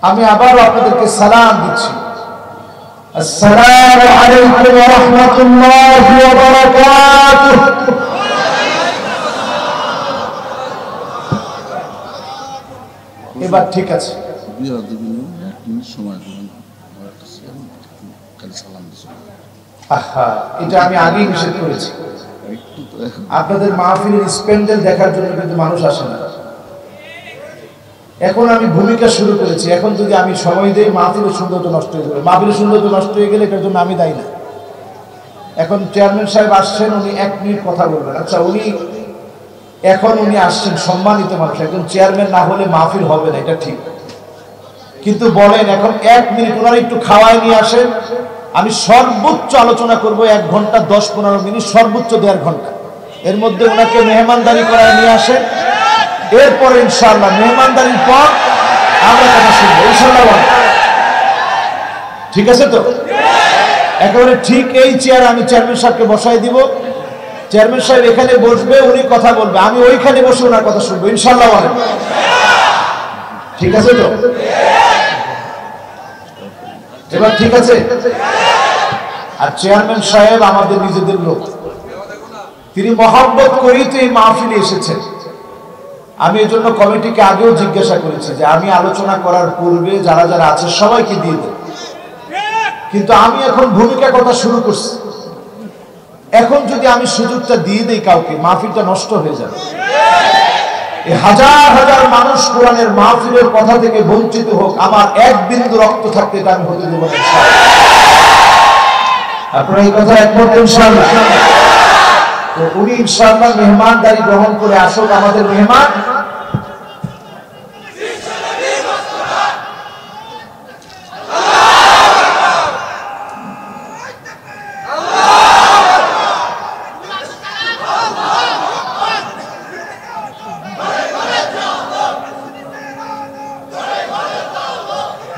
আমি আবার আপনাদেরকে সালাম দিচ্ছি। আসসালামু আলাইকুম ওয়া রাহমাতুল্লাহি ওয়া বারাকাতুহু। এবার ঠিক আছে, এটা আমি আগেই নিষেধ করেছি। আপনাদের মাহফিলের স্প্যান্ডেল দেখার জন্য কিন্তু মানুষ আসে না। এখন আমি ভূমিকা শুরু করেছি, এখন যদি আমি সময় দেই মাহফিলের সৌন্দর্য নষ্ট হয়ে যাবে। মাহফিলের সৌন্দর্য নষ্ট হয়ে গেলে এটার জন্য আমি দায়ী না। এখন চেয়ারম্যান সাহেব আসছেন, উনি 1 মিনিট কথা বলবেন। আচ্ছা, উনি আসছেন সম্মানিত মানুষ, একজন চেয়ারম্যান না হলে মাহফিল হবে না, এটা ঠিক। কিন্তু বলেন এখন 1 মিনিট ওনারা একটু খাওয়ায় নিয়ে আসেন, আমি সর্বোচ্চ আলোচনা করব 1 ঘন্টা 10-15 মিনিট, সর্বোচ্চ 1.5 ঘন্টা। এর মধ্যে ওনাকে মেহমানদারি করায় নিয়ে আসেন, এরপরে ইনশাআল্লাহ মেহমানদারির পর আমরা কথা শুনবো ইনশাআল্লাহ। ঠিক আছে তো? একেবারে ঠিক এই চেয়ারে আমি চেয়ারম্যান সাহেবকে বসাই দিব। চেয়ারম্যান সাহেব এখানে বসবে, উনি কথা বলবে, আমি ওইখানে বসে ওনার কথা শুনবো ইনশাআল্লাহ। ঠিক আছে তো? এবার ঠিক আছে? আর চেয়ারম্যান সাহেব আমাদের নিজেদের লোক, তিনি মহব্বত করেই তো এই মাহফিলে এসেছেন। আমি এই জন্য কমিটিকে আগেও জিজ্ঞাসা করেছি যে আমি আলোচনা করার পূর্বে যারা যারা আছে সবাইকে দিয়ে দেব, কিন্তু আমি এখন ভূমিকা কথা শুরু করছি। এখন যদি আমি সুযোগটা দিয়ে দেই কাউকে, মাহফিলটা নষ্ট হয়ে যাবে। এই হাজার হাজার মানুষ কোরআনের মাহফিলের কথা থেকে বঞ্চিত হোক, আমার 1 বিন্দু রক্ত থাকতে এটা আমি হতে দেব না। আপনারা এই কথা একমত ইনশাআল্লাহ? তো উনি ইনশাআল্লাহ মেহমানদারি গ্রহণ করে আসুক। আমাদের মেহমান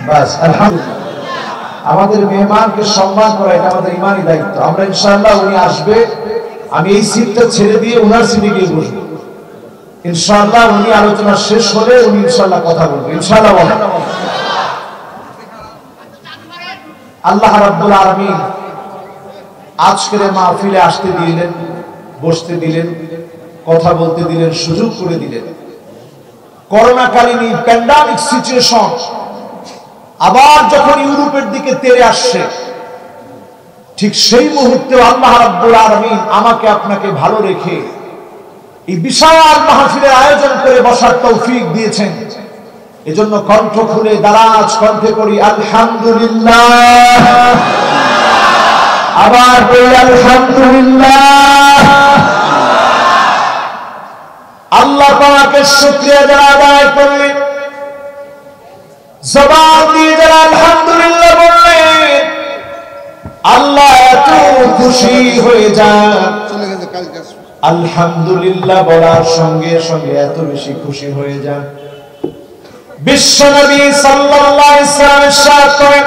বাস, আলহামদুলিল্লাহ। আমাদের মেহমানকে সম্মান করা এটা আমাদের ইমানি দায়িত্ব। আমরা ইনশাআল্লাহ উনি আসবে, আমি এই সিটটা ছেড়ে দিয়ে ওনার সিটে গিয়ে বসবো ইনশাআল্লাহ। উনি আলোচনা শেষ হলে উনি ইনশাআল্লাহ কথা বলবেন ইনশাআল্লাহ। বলেন আল্লাহ রাব্বুল আলামিন আজকের মাহফিলে আসতে দিলেন, বসতে দিলেন, কথা বলতে দিলেন, সুযোগ করে দিলেন। করোনাকালীন এই প্যান্ডামিক সিচুয়েশন আবার যখন ইউরোপের দিকে তেড়ে আসছে, ঠিক সেই মুহূর্তে আল্লাহ রাব্বুল আলামিন আমাকে আপনাকে ভালো রেখে এই বিশাল মাহফিলের আয়োজন করে বসার তৌফিক দিয়েছেন। এজন্য কণ্ঠ খুলে দারাজ কণ্ঠে করি আলহামদুলিল্লাহ। আবার বলি আলহামদুলিল্লাহ। আল্লাহ পাকের শুকরিয়া যারা আদায় করলেন, জবান দিয়ে যারা আলহামদুলিল্লাহ বললেন, আল্লাহ এত খুশি হয়ে যান। আলহামদুলিল্লাহ বলার সঙ্গে সঙ্গে এত বেশি খুশি হয়ে যান, বিশ্বনবী সাল্লাল্লাহু আলাইহি ওয়াসাল্লাম ইরশাদ করেন,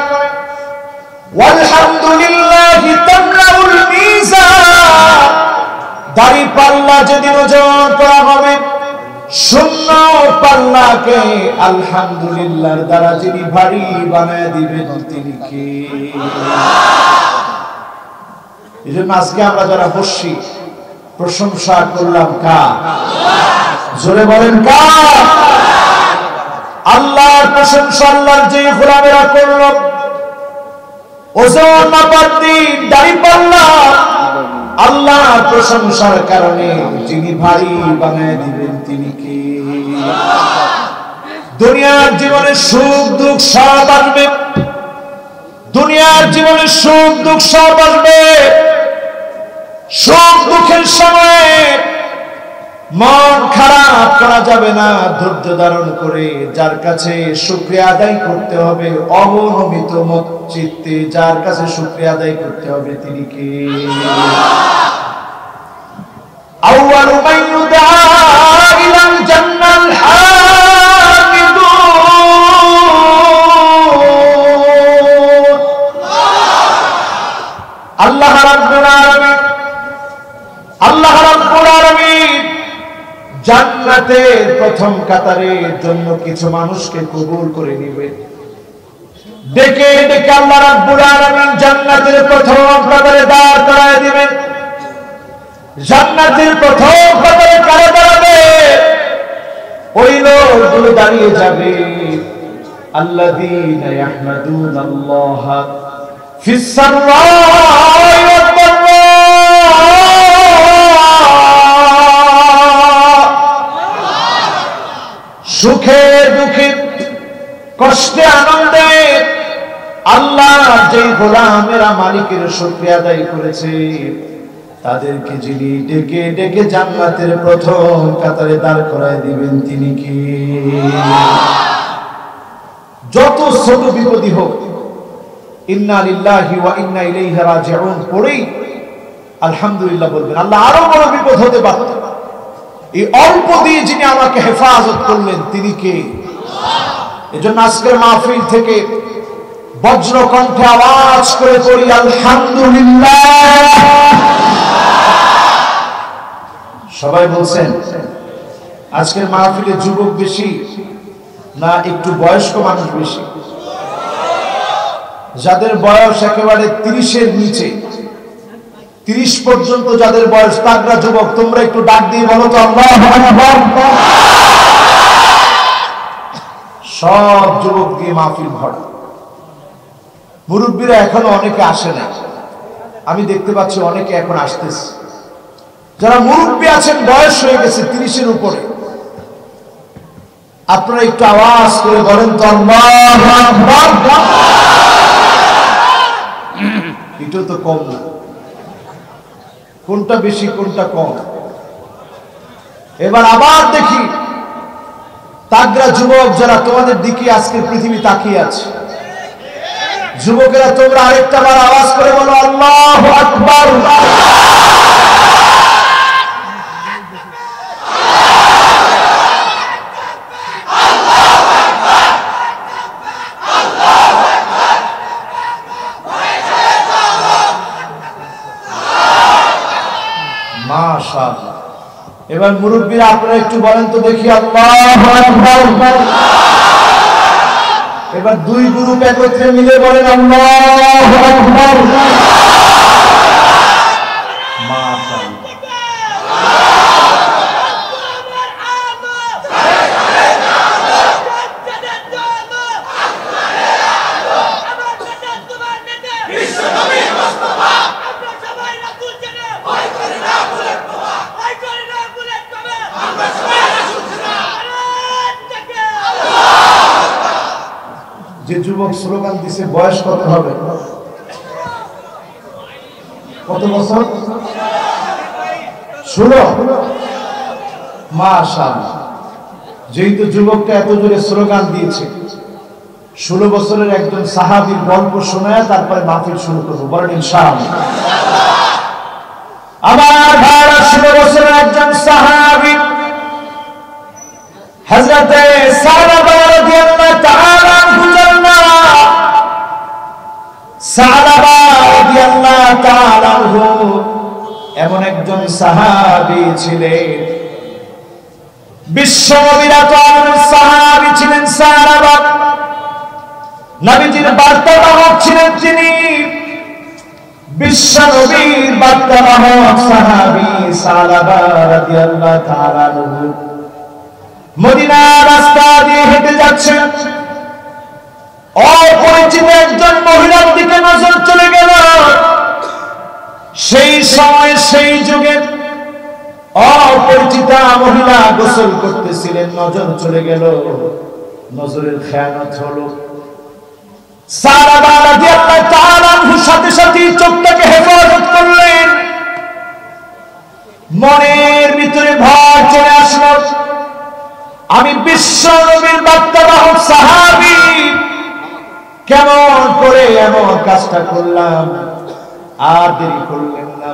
ওয়ালহামদুলিল্লাহি তামলাউল মিজান। দাড়ি পাল্লা যেদিন ওজন করা হবে, শূন্য পাল্লাকে আলহামদুলিল্লাহর দ্বারা যিনি ভারী বানায় দিবেন তিনি কে? এই জন্য আজকে আমরা যারা বসছি প্রশংসা করলাম কার? জোরে বলেন কার? আল্লাহর প্রশংসা আল্লাহর যে গোলামেরা করল, ওজন মাপার দিন দাড়ি পাল্লা আল্লাহর প্রশংসার কারণে যিনি ভারী বানায় দিবেন তিনি কে? দুনিয়ার জীবনে সুখ দুঃখ সব আসবে, দুনিয়ার জীবনে সুখ দুঃখ সব আসবে। সুখ দুঃখের সময় মন খারাপ করা যাবে না, ধৈর্য ধারণ করে যার কাছে শুকরিয়া আদায় করতে হবে, অবনমিত চিত্তে যার কাছে শুকরিয়া আদায় করতে হবে তিনি কে? আউয়ালু মান ইউদা ইলাল জান্নাল হামিদুন। আল্লাহ রাব্বুল আলামিন, আল্লাহ রাব্বুল আলামিন জান্নাতের প্রথম কাতারের জন্য কিছু মানুষকে কবুল করে নেবেন। ডেকে ডেকে আল্লাহ রাব্বুল আলামিন জান্নাতের প্রথম কাতারে দাঁড় করায় দিবেন। জান্নাতের প্রথম কাতারে কারা দাঁড়াবে? ওই লোকগুলো দাঁড়িয়ে যাবে আল্লাযীনা ইয়াহমাদুনাল্লাহ ফিস সাররাই ওয়াদ দাররা, সুখে দুঃখে কষ্টে আনন্দে আল্লাহ যে গোলামেরা মালিকের শুকরিয়া আদায় করেছে তাদেরকে যিনি ডেকে ডেকে জান্নাতের প্রথম কাতারে দাঁড় করায় দিবেন তিনি কি? যত ছোট বিপদই হোক ইন্না লিল্লাহি ওয়া ইন্না ইলাইহি রাজিউন পড়েই আলহামদুলিল্লাহ বলবেন। আল্লাহ আরো বড় বিপদ হতে পারত, এই অল্প দিয়ে যিনি আমাকে হেফাজত করলেন তিনি কে? এজন্য আজকের মাহফিল থেকে বজ্র কণ্ঠে আওয়াজ করে পড়ি আলহামদুলিল্লাহ। সবাই বলছেন আজকের মাহফিলে যুবক বেশি না একটু বয়স্ক মানুষ বেশি? যাদের বয়স একেবারে 30-এর নিচে, 30 পর্যন্ত যাদের বয়স তারা যুবক, তোমরা একটু ডাক দিয়ে বলো তো আল্লাহু আকবার। সব যুবক দিয়ে মাহফিল ভরা। মুরব্বীরা এখনো অনেকে আসে না, আমি দেখতে পাচ্ছি অনেকে এখন আসতেছে। যারা মুরব্বী আছেন বয়স হয়ে গেছে 30-এর উপরে, আপনারা একটু আওয়াজ করে বলেন তো আল্লাহু আকবার। এটা তো কম না, কোনটা বেশি কোনটা কম? এবার আবার দেখি তাগড়া যুবক যারা তোমাদের দিকে আজকের পৃথিবী তাকিয়ে আছে, যুবকেরা তোমরা আরেকটা বার আওয়াজ করে বলো আল্লাহু আকবার। মাশাআল্লাহ। এবার মুরব্বীরা আপনারা একটু বলেন তো দেখি আল্লাহু আকবার। এবার দুই গ্রুপ একত্রে মিলে বলেন আল্লাহু আকবার। মাশাআল্লাহ। যে যুবক স্লোগান দিছে বয়স কত হবে? কত বছর? 16। মাশাআল্লাহ। যেহেতু যুবকটা এত জোরে স্লোগান দিয়েছে, 16 বছরের একজন সাহাবীর গল্প শোনায় তারপরে মাহফিল শুরু করবো, বলেন ইনশাআল্লাহ। আমার ভাইরা 16 বছরের একজন সাহাবী হযরতে সালাবা রাদিয়াল্লাহু তাআলা আনহু, সালাবা রাদিয়াল্লাহু তাআলা আনহু এমন একজন সাহাবী ছিলেন, বিশ্বনবীর এত সাহাবী ছিলেন সালাবা। নবীজির বার্তাবাহক ছিলেন তিনি, বিশ্বনবীর বার্তাবাহক সাহাবী সালাবা রাদিয়াল্লাহু তাআলা আনহু মদিনার রাস্তা দিয়ে হেঁটে যাচ্ছেন। অপরিচিত একজন মহিলার দিকে নজর চলে গেল। সেই সময় সেই যুগে অপরিচিতা মহিলা গোসল করতেছিলেন, নজর চলে গেল, নজরের খেয়ানত হলো। সালাবা রাদিয়াল্লাহু তাআলা আনহু সাথে সাথে চোখটাকে হেফাজত করলেন। মনের ভিতরে ভয় চলে আসলো, আমি বিশ্ব নবীর বার্তাবাহক সাহাবী, কেমন করে এমন কাজটা করলাম? আর দেরি করলেন না,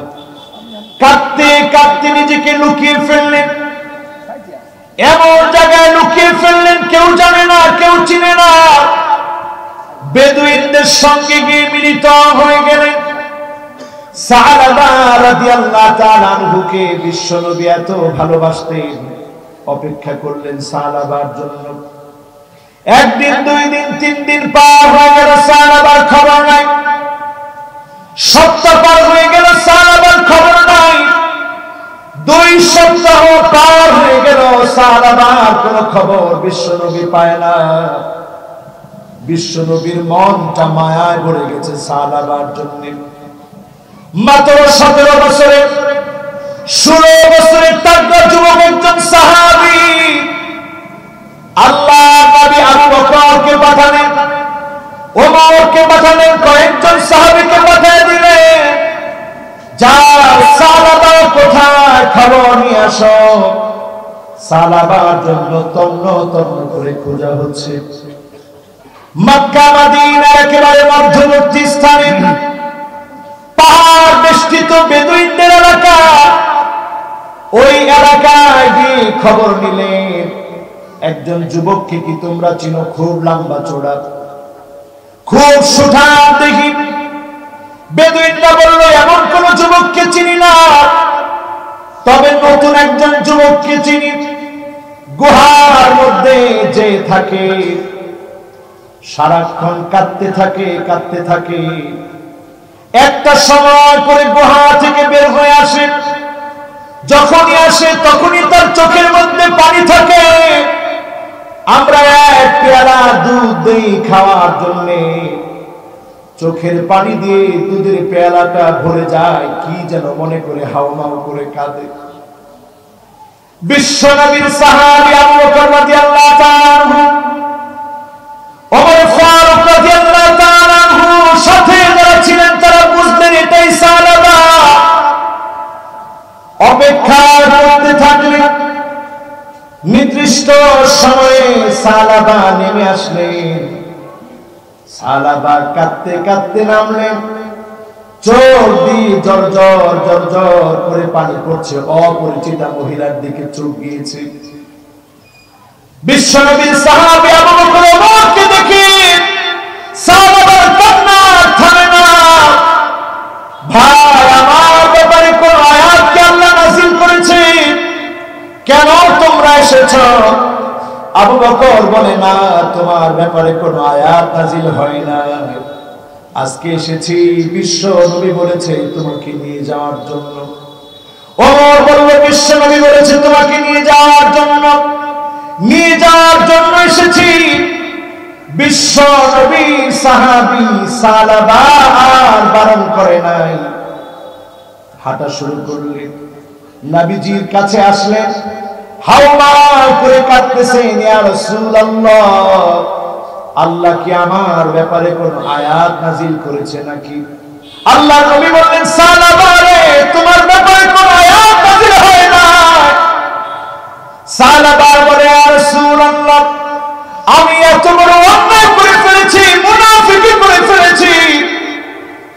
কাঁদতে কাঁদতে নিজেকে লুকিয়ে ফেললেন। এমন জায়গায় লুকিয়ে ফেললেন কেউ জানে না, কেউ চিনে না। বেদুইনদের সঙ্গে গিয়ে মিলিত হয়ে গেলেন। সালাবা রাদিয়াল্লাহু তাআলা আনহুকে বিশ্বনবী এত ভালোবাসতেন, অপেক্ষা করলেন সালাবার জন্য। একদিন, 2 দিন, 3 দিন দিন পার হয়ে গেল, সাহাবার খবর নাই। সপ্তাহ পার হয়ে গেল, সাহাবার খবর নাই। 2 সপ্তাহ পার হয়ে গেল, সাহাবার কোনো খবর বিশ্বনবী পায় না। বিশ্বনবীর মনটা মায়ায় ভরে গেছে সাহাবার জন্য। মাত্র 17 বছরে 16 বছরের তাগড়া যুবক একজন সাহাবী আল্লাহ নবী আবু বকরকে পাঠালেন, ওমরকে পাঠালেন, কয়েকজন সাহাবীকে পাঠিয়ে দিলেন, যাও সাহাবা কোথায় খবর নিয়ে আসো। সাহাবার জন্য তন্ন তন্ন করে খোঁজা হচ্ছে। মক্কা মদিনা একেবারে মধ্যবর্তী স্থানে পাহাড় বেষ্টিত বেদুইনদের এলাকা। ওই এলাকায় গিয়ে খবর নিলেন, একজন যুবককে কি তোমরা চিনো? খুব লম্বা চওড়া, খুব সুঠাম দেখি। বেদুইনরা বলল, এমন কোন যুবককে চিনি না, তবে নতুন একজন যুবককে চিনি। গুহার মধ্যে যে থাকে, সারাক্ষণ কাঁদতে থাকে কাঁদতে থাকে। একটা সময় করে গুহা থেকে বের হয়ে আসে। যখনই আসে তখনই তার চোখের মধ্যে পানি থাকে। আমরা এক পেয়ালা দুধ দেই খাওয়ার জন্য, চোখের পানি দিয়ে দুধের পেয়ালাটা ভরে যায়, কি যেন মনে করে হাউমাউ করে কাঁদে। বিশ্বনবীর সাহাবী আবু বকর রাদিয়াল্লাহু তাআলা আনহু, ওমর ফারুক রাদিয়াল্লাহু তাআলা আনহু সাথে যারা ছিলেন তারা বুঝলেন এটাই সাহাবা। অপেক্ষা করতে থাকলেন। নির্দিষ্ট সময়ে সাহাবা নেমে আসলেন। সাহাবা কাঁদতে কাঁদতে নামলেন। চোখ দিয়ে জর্জর জর্জর করে পানি পড়ছে। অপরিচিতা মহিলার দিকে চোখ গিয়েছে। বিশ্বনবীর সাহাবী আবু বকর ওমরকে দেখে সাহাবার কান্না থামে না। ভাই, আমার ব্যাপারে কোন আয়াত কি আল্লাহ নাযিল করেছে? কেন তোমরা এসেছো? আবু বকর বলে, না, তোমার ব্যাপারে কোন আয়াত নাযিল হয় না। আজকে এসেছি, বিশ্ব নবী বলেছে তোমাকে নিয়ে যাওয়ার জন্য। ওমর বলল, বিশ্ব নবী বলেছে তোমাকে নিয়ে যাওয়ার জন্য। নিয়ে যাওয়ার জন্য এসেছি। বিশ্ব নবী সাহাবী সাহাবা আর বারণ করে নাই। হাঁটা শুরু করলেন। নবীজির কাছে আসলেন। হাওমাও করে কাঁদতেছেন, ইয়া রাসূলুল্লাহ, আল্লাহ কি আমার ব্যাপারে কোন আয়াত নাযিল করেছে নাকি? আল্লাহর নবী বললেন, সাহাবা রে, তোমার ব্যাপারে কোন আয়াত নাযিল হয় না। সাহাবা বলে, ইয়া রাসূলুল্লাহ, আমি এত বড় অন্যায় করে ফেলেছি, মুনাফিকি করে ফেলেছি,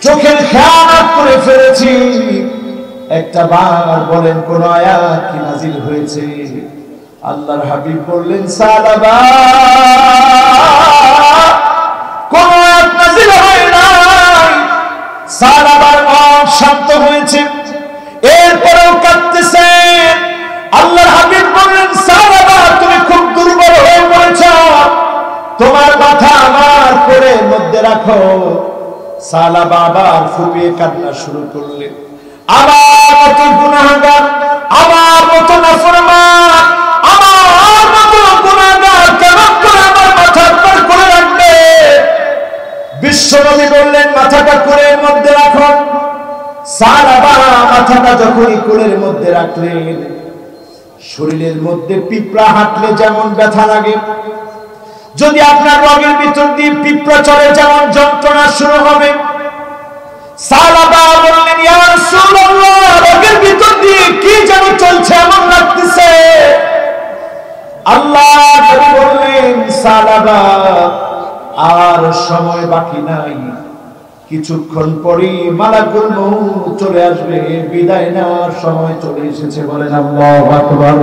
চোখের খেয়ানত করে ফেলেছি। একটা বার বলেন কোন আয়াত কি নাযিল হয়েছে? আল্লাহর হাবিব বললেন, সাহাবা, কোন আয়াত নাযিল হয় নাই। সাহাবার মন শান্ত হয়েছে। এরপরেও কাঁদতেছেন। আল্লাহর হাবিব বললেন, সাহাবা, তুমি খুব দুর্বল হয়ে পড়েছ, তোমার কথা আমার কোলের মধ্যে রাখো। সাহাবা আবার ফুপিয়ে কান্না শুরু করলেন। আমার মতো গুনাহগার, আমার মতো নাফরমান, আমার মতো গুনাহগার কেমন করে আমার মাথা উপর করে রাখবে? বিশ্বনবী বললেন, মাথাটা কোলের মধ্যে রাখো। সাহাবা মাথাটা যখনই কোলের মধ্যে রাখলেন, শরীরের মধ্যে পিঁপড়া হাঁটলে যেমন ব্যথা লাগে, যদি আপনার রগের ভিতর দিয়ে পিঁপড়া চলে যেমন যন্ত্রণা শুরু হবে। সাহাবা বললেন, ইয়া রাসূলুল্লাহ, রগের ভিতর দিয়ে কি যেন চলছে এমন লাগতেছে। আল্লাহ নবী বললেন, সাহাবা, আর সময় বাকি নাই, কিছুক্ষণ পরেই মালাকুল মউত চলে আসবে, বিদায় নেওয়ার সময় চলে এসেছে। বলেন আল্লাহু আকবার।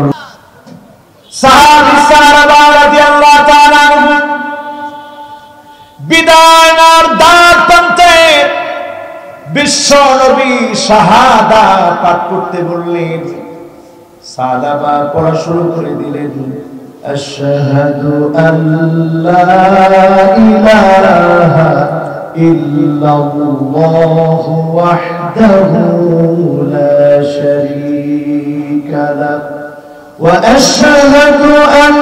সাহাবী সাহাবা রাদিয়াল্লাহু তাআলা আনহু বিদায় নেওয়ার দ্বার প্রান্তে বিশ্ব নবী শাহাদাত পাঠ করতে বললেন। সাহাবা পড়া শুরু করে দিলেন, আশহাদু আল্লা ইলাহা إلا الله وحده لا شريك له وأشهد أن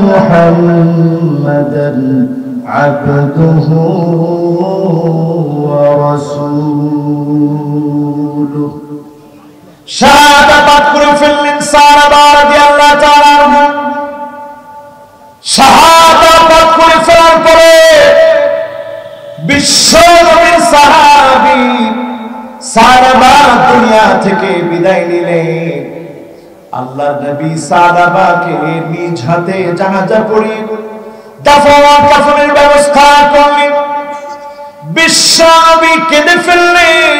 محمدا عبده ورسوله شهادة بكر في الإنسان رضي الله تعالى عنه شهادة بكر في الأنبياء বিশ্বনবীর সাহাবী সাহাবা দুনিয়া থেকে বিদায় নিলেন আল্লাহর নবী সাহাবাকে নিজ হাতে জানাজা পড়িয়ে কাফনের ব্যবস্থা করলেন বিশ্বনবী কেঁদে ফেললেন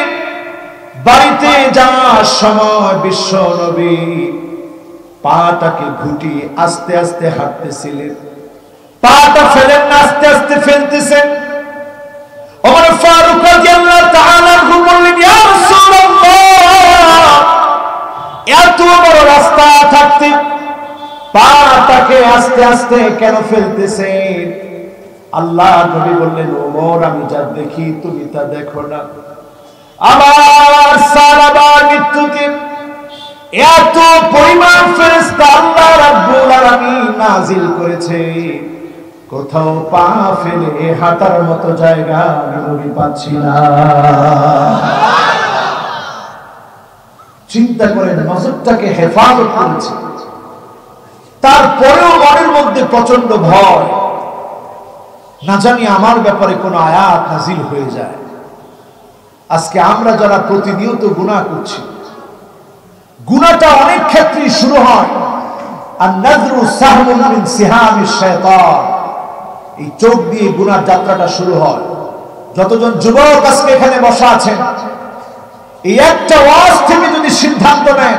বাড়িতে যাওয়ার সময় বিশ্বনবী পাটাকে ঘুটিয়ে আস্তে আস্তে হাঁটতেছিলেন পাটা ফেলেন না আস্তে আস্তে ফেলতেছেন ওমর ফারুক রাদিয়াল্লাহু তাআলা আনহু বললেন ইয়া রাসূলুল্লাহ এত বড় রাস্তা থাকতে পাটাকে আস্তে আস্তে কেন ফেলতেছেন আল্লাহ নবী বললেন ওমর আমি যা দেখি তুমি তা দেখো না আমার সাহাবা মৃত্যুতে এত পরিমাণ ফেরেশতা আল্লাহ রাব্বুল আলামিন নাজিল করেছে কোথাও পা ফেলে হাঁটার মতো জায়গা আমি পাচ্ছি না চিন্তা করেন নজরটাকে হেফাজত করেছে তারপরেও মনের মধ্যে প্রচন্ড ভয় না জানি আমার ব্যাপারে কোনো আয়াত নাজিল হয়ে যায় আজকে আমরা যারা প্রতিনিয়ত গুনাহ করছি গুনাহটা অনেক ক্ষেত্রেই শুরু হয় আর নাযরু সাহমুন মিন সিহামিশ শায়তান এই চোখ দিয়ে গুনার যাত্রাটা শুরু হয় যতজন যুবক আজকে এখানে বসা আছেন এই একটা ওয়াজ থেকে যদি সিদ্ধান্ত নেন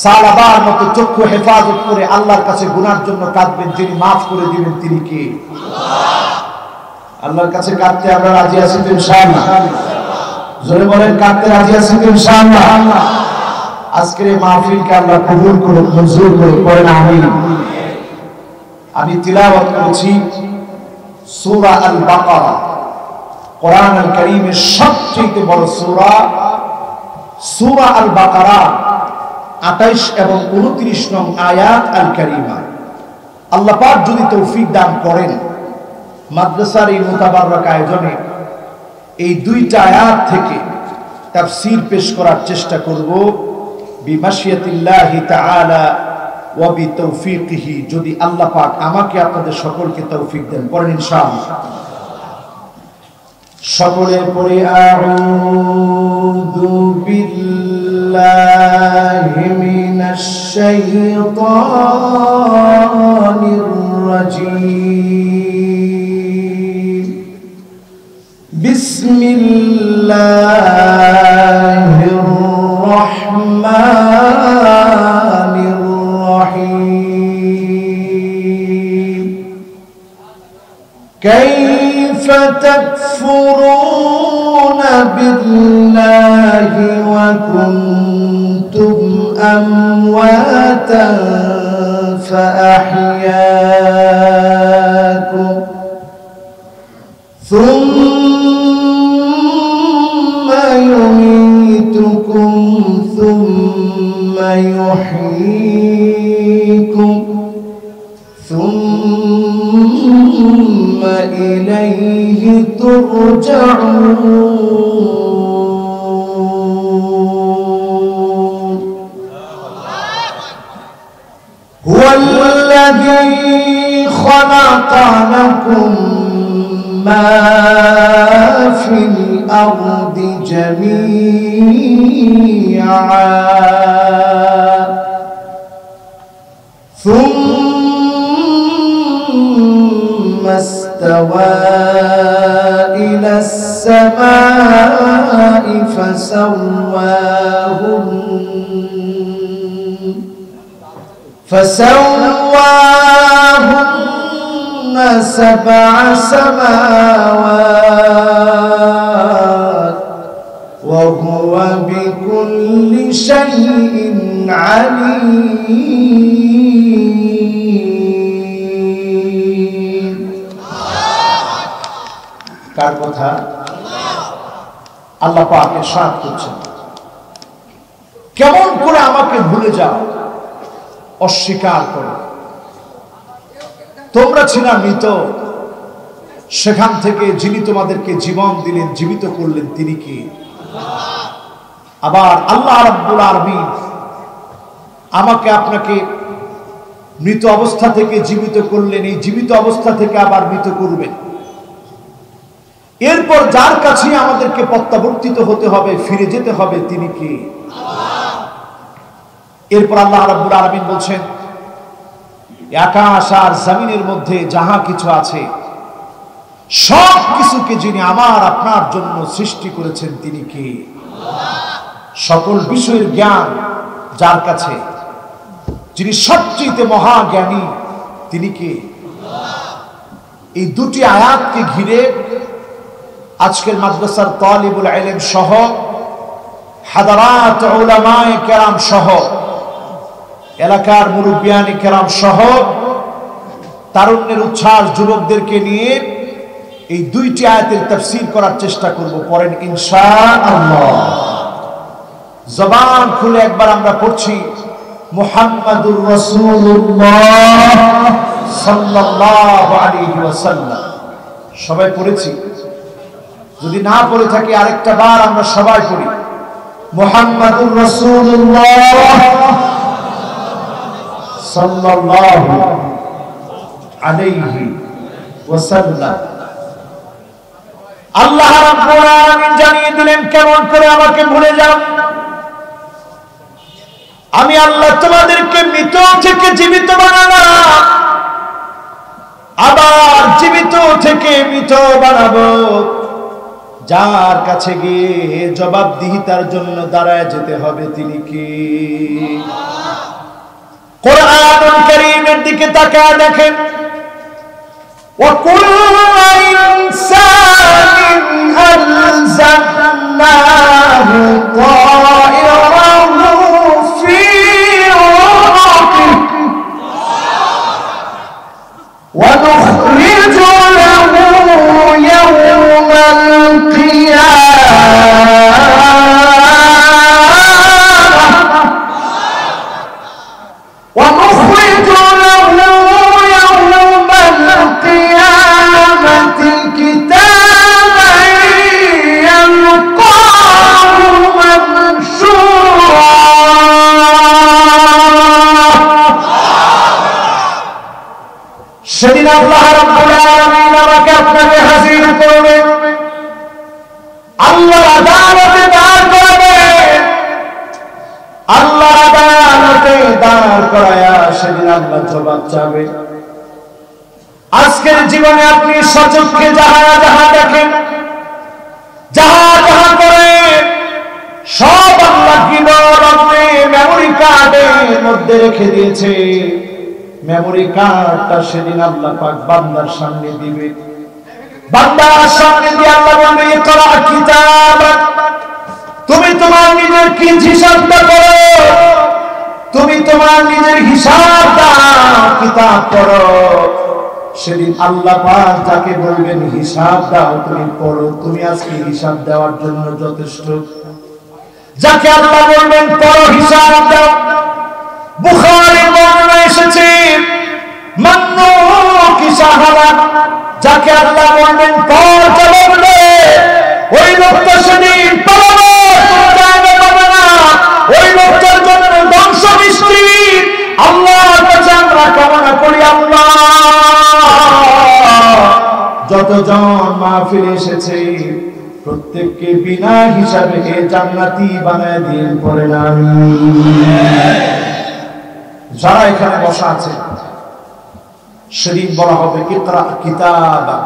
সালাবার মতো চক্ষু হেফাজত করে আল্লাহর কাছে গুনার জন্য কাঁদবেন যিনি মাফ করে দিবেন তিনি কে আল্লাহর কাছে কাঁদতে আমরা রাজি আছি তো ইনশাআল্লাহ জোরে বলেন কাঁদতে রাজি আছি তো ইনশাআল্লাহ আজকের এই মাহফিলকে আল্লাহ কবুল করুন মঞ্জুর করুন পড়েন আমিন আমি তিলাওয়াত করেছি সূরা আল বাকারা কোরআন আল কারীমের সবচেয়ে বড় সূরা সূরা আল বাকারা 28 এবং 29 নং আয়াত আল কারীমা আল্লাহ পাক যদি তৌফিক দান করেন মাদ্রাসার এই মুতাবাররক আয়োজনে এই দুইটা আয়াত থেকে তাফসীর পেশ করার চেষ্টা করব বিমাশিয়াতিল্লাহি তাআলা ওয়া বিতৌফিকিহি যদি আল্লাহ পাক আমাকে আপনাদের সকলকে তৌফিক দেন পড়েন ইনশাআল্লাহ সকলে পড়ে আউযু বিল্লাহি মিনাশ শাইতানির রাজীম বিসমিল্লাহির রাহমানির রহিম কাইফা তাকফুরুনা বিল্লাহি ওয়া কুনতুম আমওয়াতান ফাআহইয়াকুম থুম্মা يميتكم ثم يحييكم ثم إليه ترجعون هو الذي خلق لكم ما في الأرض جميعا ثم استوى إلى السماء فسواهن سبع سماوات وهو بكل شيء عليم কার কথা? আল্লাহ পাক ইরশাদ করছেন, কেমন করে আমাকে ভুলে যাও, অস্বীকার করো। তোমরা ছিলা মৃত, সেখান থেকে যিনি তোমাদেরকে জীবন দিলেন, জীবিত করলেন, তিনি কি? আবার আল্লাহ রাব্বুল আলামিন আমাকে আপনাকে মৃত অবস্থা থেকে জীবিত করলেন, এই জীবিত অবস্থা থেকে আবার মৃত করবেন। এরপর যার কাছে আমাদেরকে প্রত্যাবর্তিত হতে হবে, ফিরে যেতে হবে, তিনি কি? এরপর আল্লাহ রাব্বুল আলামিন বলছেন, আকাশ আর জমিনের মধ্যে যাহা কিছু আছে সব কিছুকে যিনি আমার আপনার জন্য সৃষ্টি করেছেন, তিনি কি? সকল বিষয়ের জ্ঞান যার কাছে, যিনি সবচেয়ে মহাজ্ঞানী, তিনি কি? এই দুটি আয়াতকে ঘিরে আজকের মাদ্রাসার তালিবুল ইলম সহ হাদারাত উলামায়ে কেরাম সহ এলাকার মুরব্বিয়ানে কেরাম সহ তারুণ্যের উচ্ছ্বাস যুবকদেরকে নিয়ে এই দুইটি আয়াতের তাফসীর করার চেষ্টা করব। পড়েন ইনশাআল্লাহ। জবান খুলে একবার আমরা পড়ছি, মুহাম্মাদুর রাসূলুল্লাহ সাল্লাল্লাহু আলাইহি ওয়াসাল্লাম। সবাই পড়েছি? যদি না পড়ে থাকি আরেকটা বার আমরা সবাই পড়ি, মুহাম্মাদুর রাসূলুল্লাহ সাল্লাল্লাহু আলাইহি ওয়াসাল্লাম। আল্লাহ রাব্বুল আলামিন জানিয়ে দিলেন, কেমন করে আমাকে ভুলে যাও। আমি আল্লাহ তোমাদেরকে মৃত থেকে জীবিত বানালাম, আবার জীবিত থেকে মৃত বানাবো। যার কাছে গিয়ে জবাবদিহিতার জন্য দাঁড়ায় যেতে হবে, তিনি কি? কোরআনুল কারীমের দিকে তাকায় দেখেন, وَكُلُّ إِنسَانٍ أَلْزَمْنَاهُ طَائِرَهُ فِي عُنُقِهِ وَنُخْرِجُ لَهُ يَوْمَ সেদিন আল্লাহ রাব্বুল আলামিন আমাকে আপনাকে হাজির করবে, আল্লাহর আদালতে দাঁড় করাবে। আল্লাহর আদালতে দাঁড় করায়া সেদিন আল্লাহ জবাব চাবে। আজকের জীবনে আপনি সচক্ষে যাহা যাহা দেখেন, যাহা যাহা করেন, সব আল্লাহ কি বলতে মেমোরি কার্ডের মধ্যে রেখে দিয়েছে। মেমোরি কার্ডটা সেদিন আল্লাহ পাক বান্দার সামনে দিবে। বান্দার সামনে দিয়ে আল্লাহ বলবে, ইকরা কিতাবাক, তুমি তোমার নিজের কি হিসাবটা করো, তুমি তোমার নিজের হিসাবটা কিতাব করো। সেদিন আল্লাহ পাক যাকে বলবেন হিসাব দাও, তুমি পড়ো, তুমি আজকে হিসাব দেওয়ার জন্য যথেষ্ট। যাকে আল্লাহ বলবেন পড়ো, হিসাব দাও, বুখারীর বর্ণনা এসেছে, মান্নু কি সাহাবা, যাকে আল্লাহ বলবেন পড়, জবাব দে, ওই লোকটা সেদিন পালাবে, কোনো জায়গা পাবে না। ওই লোকটার জন্য ধ্বংস বৃষ্টি আল্লাহর কাছে আমরা কামনা করি। আল্লাহ যতজন মাহফিলে এসেছে প্রত্যেককে বিনা হিসাবে জান্নাতি বানায় দিন, পড়েন আমিন। যারা এখানে বসা আছে সেদিন বলা হবে, ইকরা কিতাবা,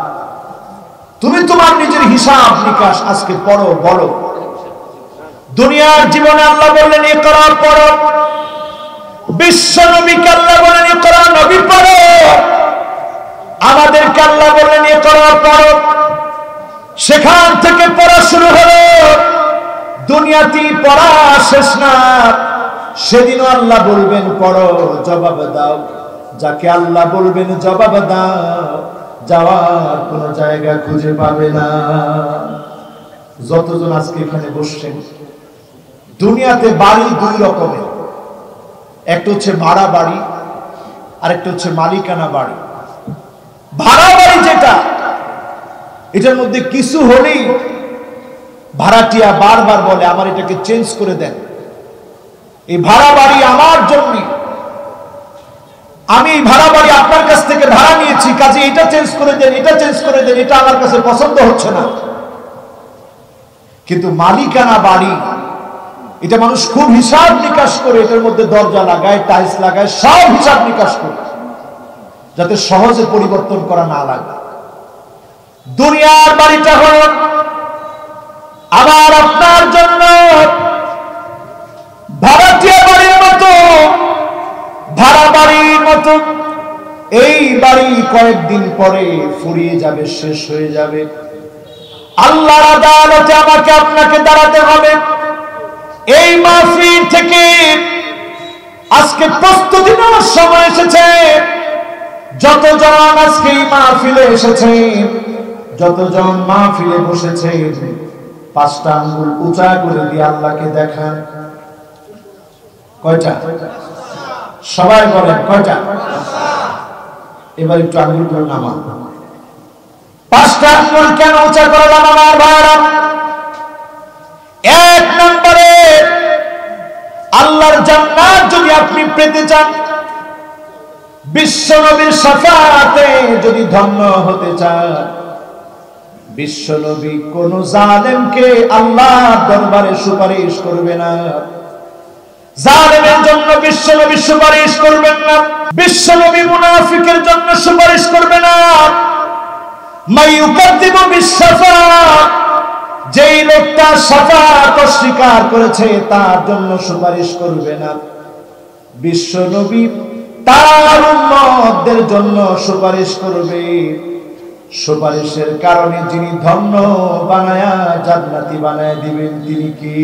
তুমি তোমার নিজের হিসাব নিকাশ আজকে পড়ো, বলো। দুনিয়ার জীবনে আল্লাহ বললেন ইকরা, পড়ো। বিশ্ব নবীকে আল্লাহ বললেন ইকরা, নবী পড়ো। আমাদেরকে আল্লাহ বললেন ইকরা, পড়ো। সেখান থেকে পড়া শুরু হলো। দুনিয়াতে পড়া শেষ না, সেদিনও আল্লাহ বলবেন পড়ো, জবাব দাও। যাকে আল্লাহ বলবেন জবাব দাও, যাওয়ার কোনো জায়গা খুঁজে পাবে না। যতজন আজকে এখানে বসছেন, দুনিয়াতে বাড়ি দুই রকমের, একটা হচ্ছে ভাড়া বাড়ি আর একটা হচ্ছে মালিকানা বাড়ি। ভাড়া বাড়ি যেটা, এটার মধ্যে কিছু হলেই ভাড়াটিয়া বারবার বলে আমার এটাকে চেঞ্জ করে দেন, এই ভাড়া বাড়ি আমার জন্য, আমি এই ভাড়া বাড়ি আপনার কাছ থেকে ভাড়া নিয়েছি, কাজে এটা চেঞ্জ করে দেন, এটা চেঞ্জ করে দেন, এটা আমার কাছে পছন্দ হচ্ছে না। কিন্তু মালিকানা বাড়ি, এটা মানুষ খুব হিসাব নিকাশ করে এটার মধ্যে দরজা লাগায়, টাইলস লাগায়, সব হিসাব নিকাশ করে, যাতে সহজে পরিবর্তন করা না লাগে। দুনিয়ার বাড়িটা হল আবার আপনার জন্য ভাড়াটিয়া বাড়ির মতো, ভাড়া বাড়ির মতো। এই বাড়ি কয়েকদিন পরে ফুরিয়ে যাবে, শেষ হয়ে যাবে। আল্লাহর আদালতে আমাকে আপনাকে দাঁড়াতে হবে। এই মাহফিল থেকে আজকে প্রস্তুতি নেওয়ার সময় এসেছে। যতজন আজকে এই মাহফিলে এসেছে, যতজন মাহফিলে বসেছে, 5টা আঙ্গুল উঁচা করে দিয়ে আল্লাহকে দেখান। কয়টা? সবাই বলেন কয়টা? এবার একটু আঙ্গুলগুলো নামান। 5টা আঙ্গুল কেন উঁচা করলাম আমার ভাইরা? 1 নম্বরে, আল্লাহর জান্নাত যদি আপনি পেতে চান, বিশ্ব নবীর শাফাআতে যদি ধন্য হতে চান, বিশ্ব নবী কোন জালেমকে আল্লাহর দরবারে সুপারিশ করবে না। জালেমের জন্য বিশ্ব নবী সুপারিশ করবেন না। বিশ্ব নবী মুনাফিকের জন্য সুপারিশ করবে না। মাইয়ুকাদ্দিবু বিশ-শাফাআত, যেই লোকটা শাফাআত অস্বীকার করেছে তার জন্য সুপারিশ করবে না। বিশ্ব নবী তার উম্মতদের জন্য সুপারিশ করবে। সুপারিশের কারণে যিনি ধন্য বানায়া জান্নাতি বানায় দিবেন তিনি কি?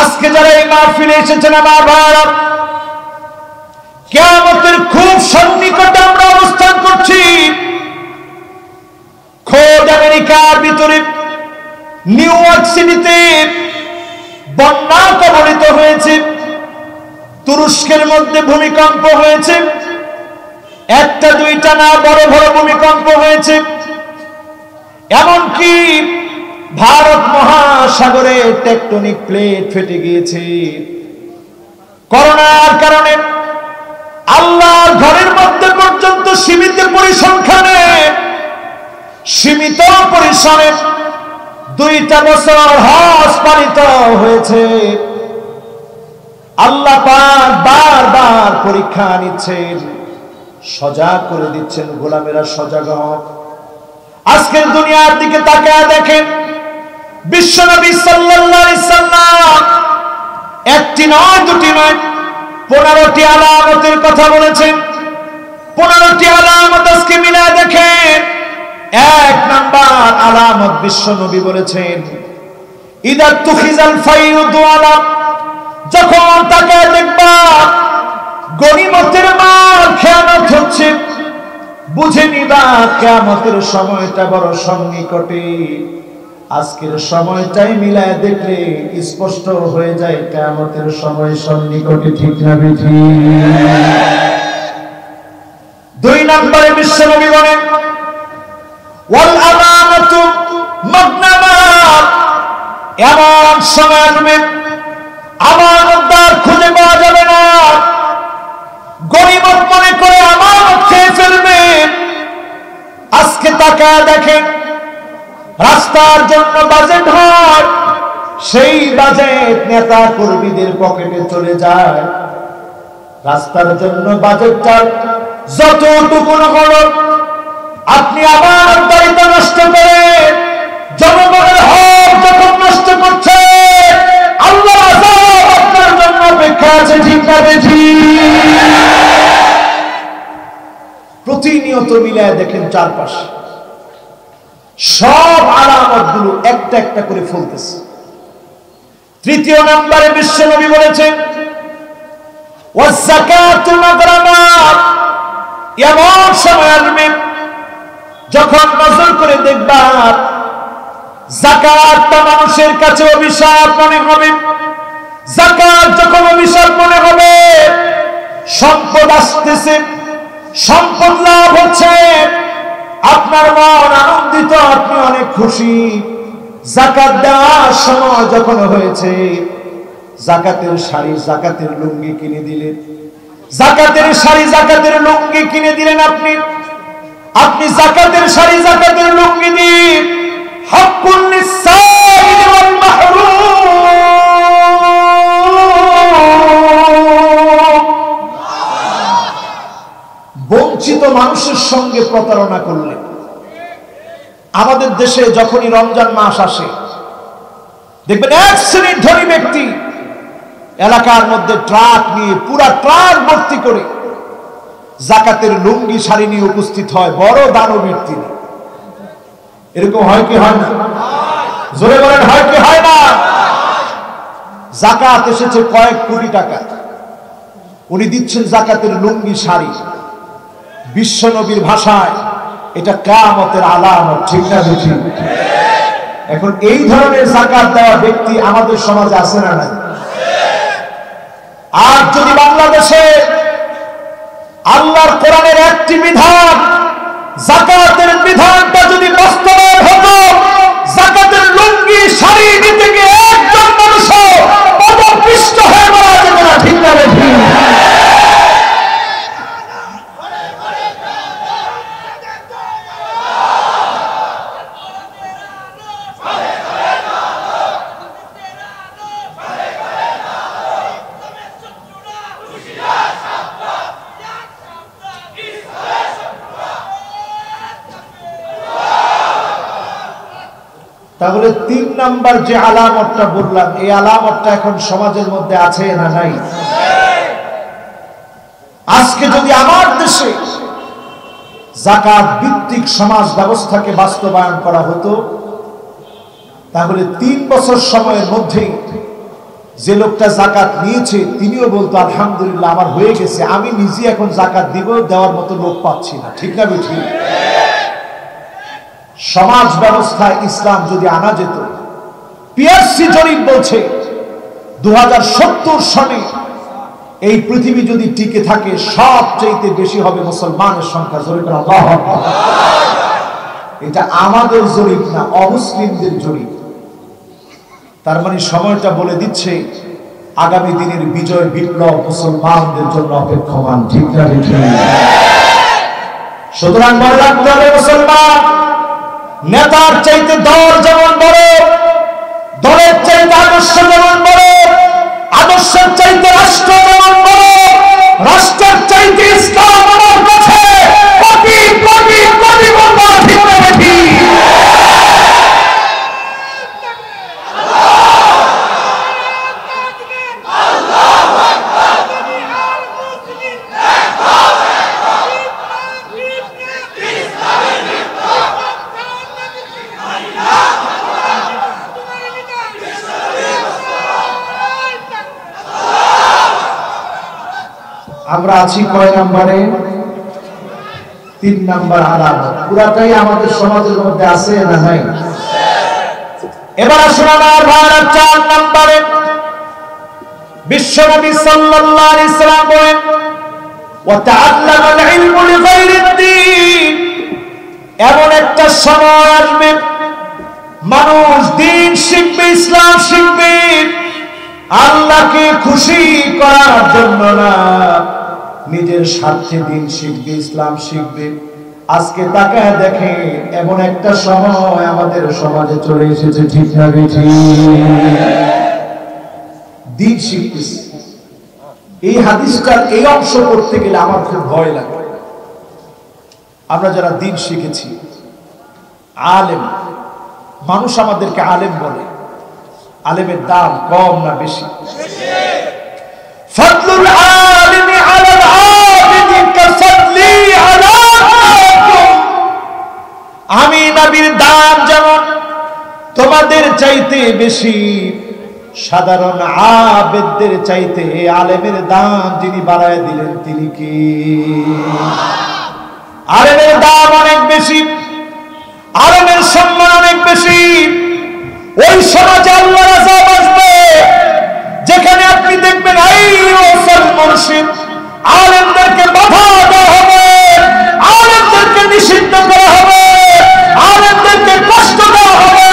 আজকে যারা এই মাহফিলে এসেছেন আমার ভাইরা, কিয়ামতের খুব সন্নিকটে আমরা অবস্থান করছি। খোদ আমেরিকার ভিতরে নিউ ইয়র্ক সিটিতে বন্যা কবলিত হয়েছে, তুরস্কের মধ্যে ভূমিকম্প হয়েছে, একটা দুইটা না বড় বড় ভূমিকম্প হয়েছে। এমনকি ভারত মহাসাগরে টেকটনিক প্লেট ফেটে গিয়েছে। করোনার কারণে আল্লাহর ঘরের মধ্যে পর্যন্ত সীমিত পরিসংখ্যানে, সীমিত পরিসরে 2টা বছর হজ পালিত হয়েছে। আল্লাহ পাক বারবার পরীক্ষা নিচ্ছেন, সজাগ করে দিচ্ছেন, গোলামেরা সজাগ হন। আজকের দুনিয়ার দিকে তাকায় দেখেন, বিশ্বনবী সাল্লাল্লাহু আলাইহি সাল্লাম একটি নয়, দুটি নয়, 15টি আলামতের কথা বলেছেন। 15টি আলামত আজকে মিলায় দেখেন। 1 নাম্বার আলামত বিশ্বনবী বলেছেন, ইদা তুখিজাল ফাইউ দুআলা, যখন তাকায় দেখবা গনিমতের মাল খেয়ানত হচ্ছে, বুঝে নিবা কিয়ামতের সময়টা বড় সন্নিকটে। আজকের সময়টাই মিলায় দেখলে স্পষ্ট হয়ে যায় কিয়ামতের সময় সন্নিকটে, ঠিক না বেঠি? 2 নম্বরে বিশ্বনবী বলেন, ওয়াল আমানাতু মাগনামাত, এমন সময় আসবে আমানতদার খুঁজে পাওয়া যাবে না। গনিমত মনে করে আমানত খেয়ে ফেলবে। আজকে তাকায় দেখেন, রাস্তার জন্য বাজেট হয়, সেই বাজেট নেতা কর্মীদের পকেটে চলে যায়। রাস্তার জন্য বাজেটটা যতটুকু হলো, আপনি আমানতদারিতা নষ্ট করে জনগণের হক যখন নষ্ট করছে, আল্লাহর আযাব আপনার জন্য অপেক্ষা আছে, ঠিক না বেঠি? প্রতিনিয়ত মিলায় দেখেন চারপাশে সব আলামতগুলো একটা একটা করে ফলতেছে। 3 নম্বরে বিশ্বনবী বলেছেন, ওয়াজ যাকাতু মাগরামাত, এমন সময় আসবে যখন নজর করে দেখবা যাকাতটা মানুষের কাছে অভিশাপ মনে হবে। যাকাত যখন অভিশাপ মনে হবে, সম্পদ আসতেছে, সম্পদ লাভ হচ্ছে, আপনার মন আনন্দিত, আপনি অনেক খুশি। যাকাত দেওয়ার সময় যখন হয়েছে, যাকাতের শাড়ি, যাকাতের লুঙ্গি কিনে দিলেন, যাকাতের শাড়ি, যাকাতের লুঙ্গি কিনে দিলেন। আপনি যাকাতের শাড়ি, যাকাতের লুঙ্গি দিন, হাক্কুন লিসাইল ওয়াল মাহরুম, বঞ্চিত মানুষের সঙ্গে প্রতারণা করলেন। আমাদের দেশে যখনই রমজান মাস আসে, দেখবেন এক শ্রেণীর ধনী ব্যক্তি এলাকার মধ্যে ট্রাক নিয়ে, পুরা ট্রাক ভর্তি করে যাকাতের লুঙ্গি শাড়ি নিয়ে উপস্থিত হয়। বড় দানবীর তিনি। এরকম হয় কি হয় না? জোরে বলেন, হয় কি হয় না? যাকাত এসেছে কয়েক কোটি টাকা, উনি দিচ্ছেন যাকাতের লুঙ্গি শাড়ি। বিশ্ব নবীর ভাষায় এটা কিয়ামতের আলামত, ঠিক না বেঠিক? এখন এই ধরনের যাকাত দেওয়া ব্যক্তি আমাদের সমাজে আছে না নাই? আর যদি বাংলাদেশে আল্লাহর কোরআনের একটি বিধান, যাকাতের বিধানটা যদি বাস্তবায়ন হতো, যাকাতের লুঙ্গি শাড়ি দিতে গিয়ে একজন মানুষও পদপিষ্ট হয়ে মারা যেত না, ঠিক না বেঠিক? তাহলে ৩ নাম্বার যে আলামতটা বললাম, এই আলামতটা এখন সমাজের মধ্যে আছে না নাই? আজকে যদি আমার দেশে যাকাত ভিত্তিক সমাজ ব্যবস্থাকে বাস্তবায়ন করা হতো, তাহলে ৩ বছর সময়ের মধ্যেই যে লোকটা যাকাত নিয়েছে তিনিও বলতো আলহামদুলিল্লাহ আমার হয়ে গেছে, আমি নিজে এখন যাকাত দিব, দেওয়ার মতো লোক পাচ্ছি না, ঠিক না বেঠিক? সমাজ ব্যবস্থায় ইসলাম যদি আনা যেত, পিআরসি জরিপ বলছে 2070 সনে এই পৃথিবী যদি টিকে থাকে, সবচেয়ে বেশি হবে মুসলমানের সংখ্যা। জরিপ, আল্লাহু আকবার। এটা আমাদের জরিপ না, অমুসলিমদের জরিপ। তার মানে সময়টা বলে দিচ্ছে আগামী দিনের বিজয় বিপ্লব মুসলমানদের জন্য অপেক্ষমান, ঠিক না বেঠিক? সুতরাং মনে রাখতে হবে, মুসলমান নেতার চাইতে দল যেমন বড়, দলের চাইতে আদর্শ যেমন বড়, আদর্শের চাইতে রাষ্ট্র যেমন বড়, রাষ্ট্রের চাইতে ইসলাম আমার কাছে কোটি কোটি কোটি গুণ বড়, ঠিক না বেঠিক? আমরা আছি কয় নাম্বারে? ৩ নাম্বার আলামত। পুরাটাই আমাদের সমাজের মধ্যে আছে না নাই? এবার আসুন আমার ভাইরা, ৪ নাম্বারে বিশ্বনবী সাল্লাল্লাহু আলাইহি সাল্লাম বলেন, ওয়া তাআল্লামাল ইলমু লিগাইরিদ্দিন। এমন একটা সময় আসবে মানুষ দিন শিখবে, ইসলাম শিখবে, আল্লাহকে খুশি করার জন্য না, নিজের স্বার্থে দিন শিখবে, ইসলাম শিখবে। আজকে তাকায় দেখেন এমন একটা সময় আমাদের সমাজে চলে এসেছে, ঠিক না বেঠিক? দিন শিখতেছে। এই হাদিসটার এই অংশ পড়তে গেলে আমার খুব ভয় লাগে। আমরা যারা দিন শিখেছি, আলেম, মানুষ আমাদেরকে আলেম বলে, আলেমের দাম কম না বেশি? ফাদলুল আলিমি আলাল আবিদি কাফাদলি আলাকুম। আমি নবীর দাম যেমন তোমাদের চাইতে বেশি, সাধারণ আবেদদের চাইতে আলেমের দাম যিনি বাড়ায় দিলেন তিনি কি? আলেমের দাম অনেক বেশি, আলেমের সম্মান অনেক বেশি। ওই সমাজে আল্লাহর আযাব আসবে যেখানে আপনি দেখবেন আইয়ুসাল মুরশিদ, আলেমদেরকে বাধা দেওয়া হবে, আলেমদেরকে নিষিদ্ধ করা হবে, আলেমদেরকে কষ্ট দেওয়া হবে।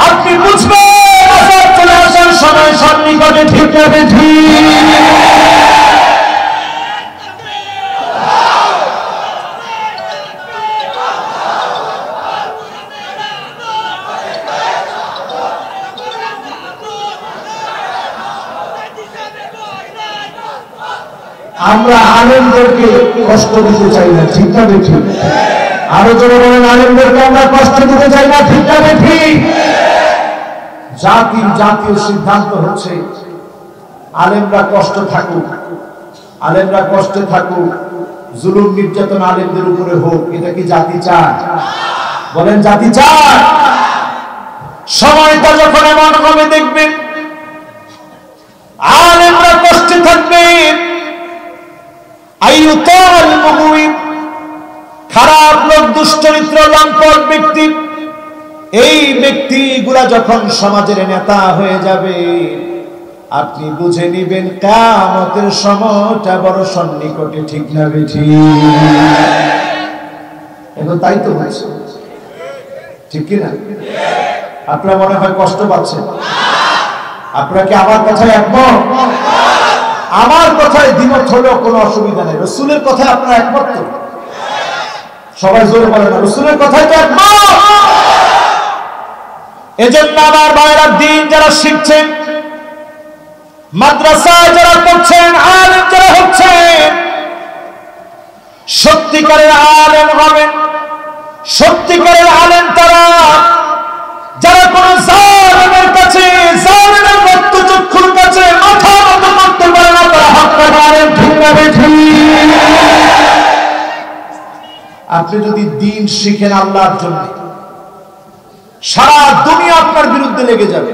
আপনি বুঝবেন আযাব চলে আসার সময় সন্নিকটে। ঠিক না ঠিক? আমরা আলেমদেরকে কষ্ট দিতে চাই না। ঠিক না ঠিক? আরো জোরে বলেন, আলেমদেরকে আমরা কষ্ট দিতে চাই না। ঠিক না ঠিক? জাতীয় সিদ্ধান্ত হচ্ছে আলেমরা কষ্ট থাকুক, আলেমরা কষ্টে থাকুক, জুলুম নির্যাতন আলেমদের উপরে হোক। এটা কি জাতি চায়? বলেন, জাতি চায়? সময়টা যখন এমন হবে দেখবেন আলেমরা কষ্টে থাকবেন, আইয়ুতাল মুগওয়িব, খারাপ লোক, দুশ্চরিত্র, লম্পট ব্যক্তি, এই ব্যক্তিগুলা যখন সমাজের নেতা হয়ে যাবে, আপনি বুঝে নিবেন কিয়ামতের সময়টা বড় সন্নিকটে। ঠিক না বেঠিক? এখন তাই তো হচ্ছে, ঠিক কি না? আপনারা মনে হয় কষ্ট পাচ্ছেন? আপনারা কি আমার কথায় একমত? আমার কথায় দ্বিমত হলেও কোনো অসুবিধা নেই। রাসূলের কথায় আপনারা একমত তো? সবাই জোরে বলেন না, রাসূলের কথায় তো একমত। এজন্য আমার ভাইরা, দিন যারা শিখছেন, মাদ্রাসায় যারা পড়ছেন, আলেম যারা হচ্ছেন, সত্যিকারের আলেম হবেন। সত্যিকারের আলেম তারা যারা কোন জালেমের কাছে, জালেমের রক্তচক্ষুর কাছে মাথা নত করতে পারে না, তারা হক্কার আলেম। ঠিক না ঠিক? আপনি যদি দিন শিখেন আল্লাহর জন্য, সারা দুনিয়া আপনার বিরুদ্ধে লেগে যাবে।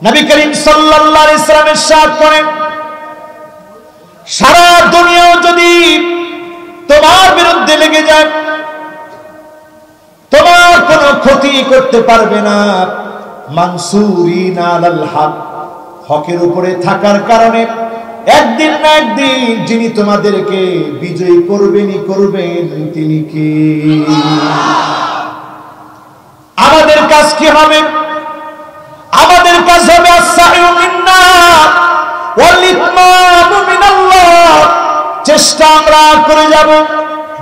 নবী করিম সাল্লাল্লাহু আলাইহি ওয়াসাল্লাম ইরশাদ করেন, সারা দুনিয়াও যদি তোমার বিরুদ্ধে লেগে যায়, তোমার কোনো ক্ষতি করতে পারবে না। মানসুরিনা আলাল হক, হকের উপরে থাকার কারণে একদিন না একদিন যিনি তোমাদেরকে বিজয়ী করবেনই করবেন, তিনি কে? আমাদের কাজ কি হবে? আমাদের কাজ হবে আস-সাইউ মিন্না ওয়াল ইতমামু মিনাল্লাহ। চেষ্টা আমরা করে যাব,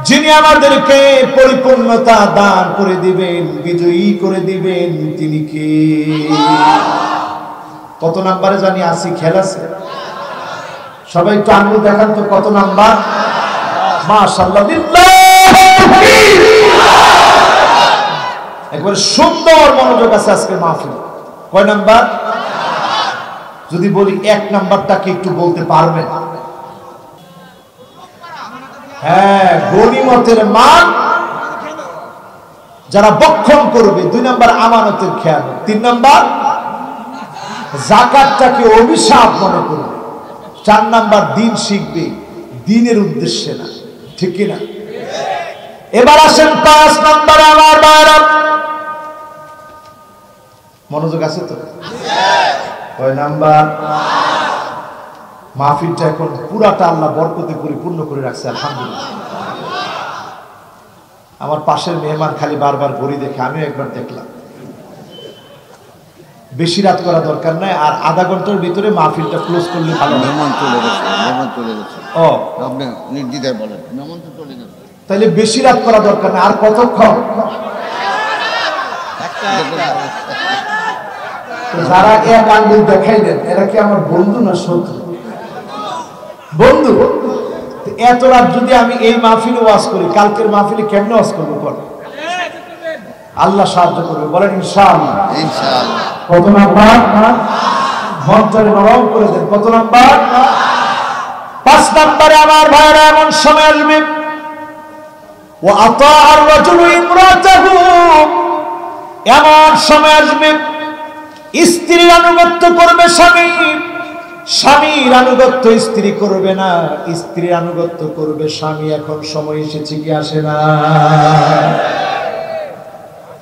যিনি আমাদেরকে পরিপূর্ণতা দান করে দিবেন, বিজয়ী করে দিবেন, তিনি কে? কত নাম্বারে জানি আসি? খেল আছে? সবাই একটু আঙ্গুল দেখান তো, কত নাম্বার? মাশাআল্লাহ, একবার সুন্দর মনোযোগ আছে আজকে মাহফিল। কয় নাম্বার? যদি বলি এক নাম্বারটা কি একটু বলতে পারবেন? হ্যাঁ, গনিমতের মান যারা বক্ষণ করবে। 2 নাম্বার আমানতের খেয়াল। 3 নাম্বার যাকাতটাকে অভিশাপ মনে করবে। 4 নাম্বার দিন শিখবে, দিনের উদ্দেশ্যে না। ঠিক কি না? এবার আসেন 5 নাম্বারে। আমার ভাইরা, মনোযোগ আছে তো? কয় নাম্বার? মাহফিলটা এখন পুরাটা আল্লাহ বরকতে পরিপূর্ণ করে রাখছে, আলহামদুলিল্লাহ। আমার পাশের মেহমান খালি বারবার ঘড়ি দেখে, আমিও একবার দেখলাম। বেশি রাত করা দরকার নাই, আর আধা ঘন্টার ভিতরে মাহফিলটা ক্লোজ করলে ভালো। মেহমান চলে গেছে, মেহমান চলে গেছে। ও, আপনি নির্দ্বিধায় বলেন, মেহমান তো চলে গেছে। তাহলে বেশি রাত করা দরকার নাই। আর কতক্ষণ? যারা এক আঙ্গুল দেখাইলেন, এরা কি আমার বন্ধু না শত্রু? বন্ধু। এত রাত যদি আমি এই মাহফিলে ওয়াজ করি, কালকের মাহফিলে কেমনে ওয়াজ করবো? আল্লাহ সাহায্য করবে, বলেন ইনশাআল্লাহ। ইনশাআল্লাহ। কত নাম্বার? মঞ্চরে নরম করে দেন। কত নাম্বার? 5 নাম্বারে আমার ভাইরা, এমন সময় আসবে ওয়া আতাআর রাজুলু ইমরাতাহু, এমন সময় আসবে স্ত্রীর আনুগত্য করবে স্বামী, স্বামীর আনুগত্য স্ত্রী করবে না, স্ত্রীর আনুগত্য করবে স্বামী। এখন সময় এসেছে কি আসে না?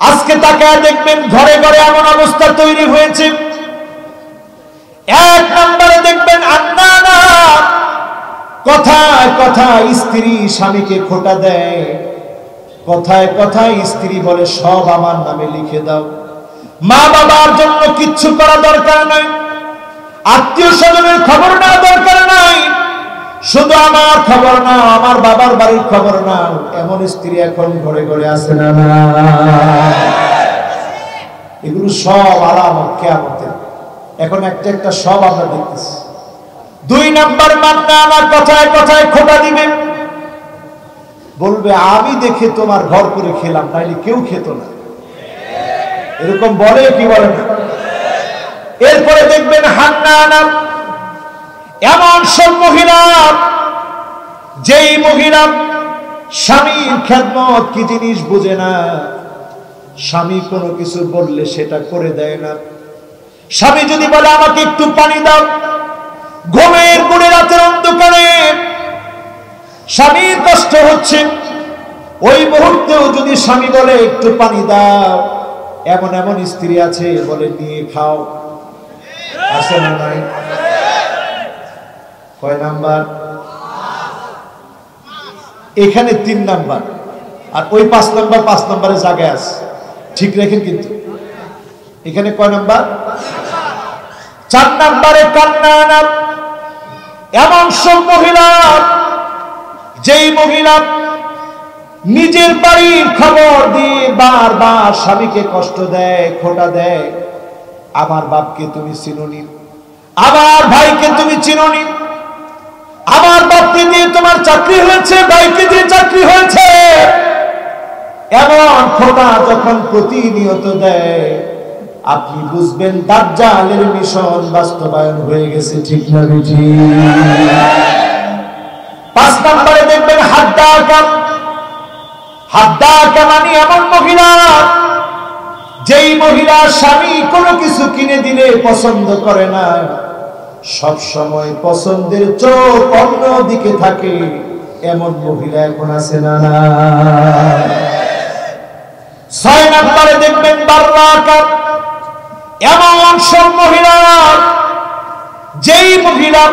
আজকে তাকায় দেখবেন ঘরে ঘরে এমন অবস্থা তৈরি হয়েছে। এক নম্বরে দেখবেন আন্নানা, কথায় কথায় স্ত্রী স্বামীকে খোঁটা দেয়, কথায় কথায় স্ত্রী বলে সব আমার নামে লিখে দাও। মা বাবার জন্য কিচ্ছু করা দরকার নাই, আত্মীয় স্বজনের খবর নেওয়া দরকার নাই, শুধু আমার খবর নাও, আমার বাবার বাড়ির খবর নাও। এমন স্ত্রী এখন ঘরে ঘরে আছে না? এগুলো সব আলামত কিয়ামতের। এখন একটা একটা সব আমরা দেখতেছি। দুই নাম্বার মান্নানা, কথায় কথায় খোঁটা দিবে, বলবে আমি দেখে তোমার ঘর করে খেলাম, নাইলে কেউ খেত না। এরকম বলে কি বলে না? এরপরে দেখবেন হান্নানা, এমন সব মহিলা, যেই মহিলা স্বামীর খেদমত কি জিনিস বুঝে না, স্বামী কোনো কিছু বললে সেটা করে দেয় না। স্বামী যদি বলে আমাকে একটু পানি দাও, ঘুমের গুণে রাতের অন্ধকারে স্বামীর কষ্ট হচ্ছে, ওই মুহূর্তেও যদি স্বামী বলে একটু পানি দাও, এমন এমন স্ত্রী আছে বলে নিয়ে খাও। আছে না নাই? কয় নাম্বার? এখানে 3 নাম্বার, আর ওই 5 নাম্বার 5 নাম্বারে জায়গায় আছে, ঠিক রেখেন। কিন্তু এখানে কয় নাম্বার? 4 নাম্বারে কান্নানা, এমন সব মহিলা, যেই মহিলা নিজের বাড়ির খবর দিয়ে বারবার স্বামীকে কষ্ট দেয়, খোঁটা দেয়। আমার বাপকে তুমি চিনোনি, আমার ভাইকে তুমি চিনোনি, আমার বাপকে দিয়ে তোমার চাকরি হয়েছে, ভাইকে দিয়ে চাকরি হয়েছে। এমন খোঁটা যখন প্রতিনিয়ত দেয়, আপনি বুঝবেন দাজ্জালের মিশন বাস্তবায়ন হয়ে গেছে। ঠিক না বেঠি? 5 নম্বরে দেখবেন হাদ্দাকা, হাদ্দাকা মানে এমন মহিলা, যেই মহিলা স্বামী কোনো কিছু কিনে দিলে পছন্দ করে না, সব সময় পছন্দের চোখ অন্য দিকে থাকে। এমন মহিলা এখন আছে না? 6 নম্বরে দেখবেন বাররাকা, এমন সব মহিলা, যেই মহিলা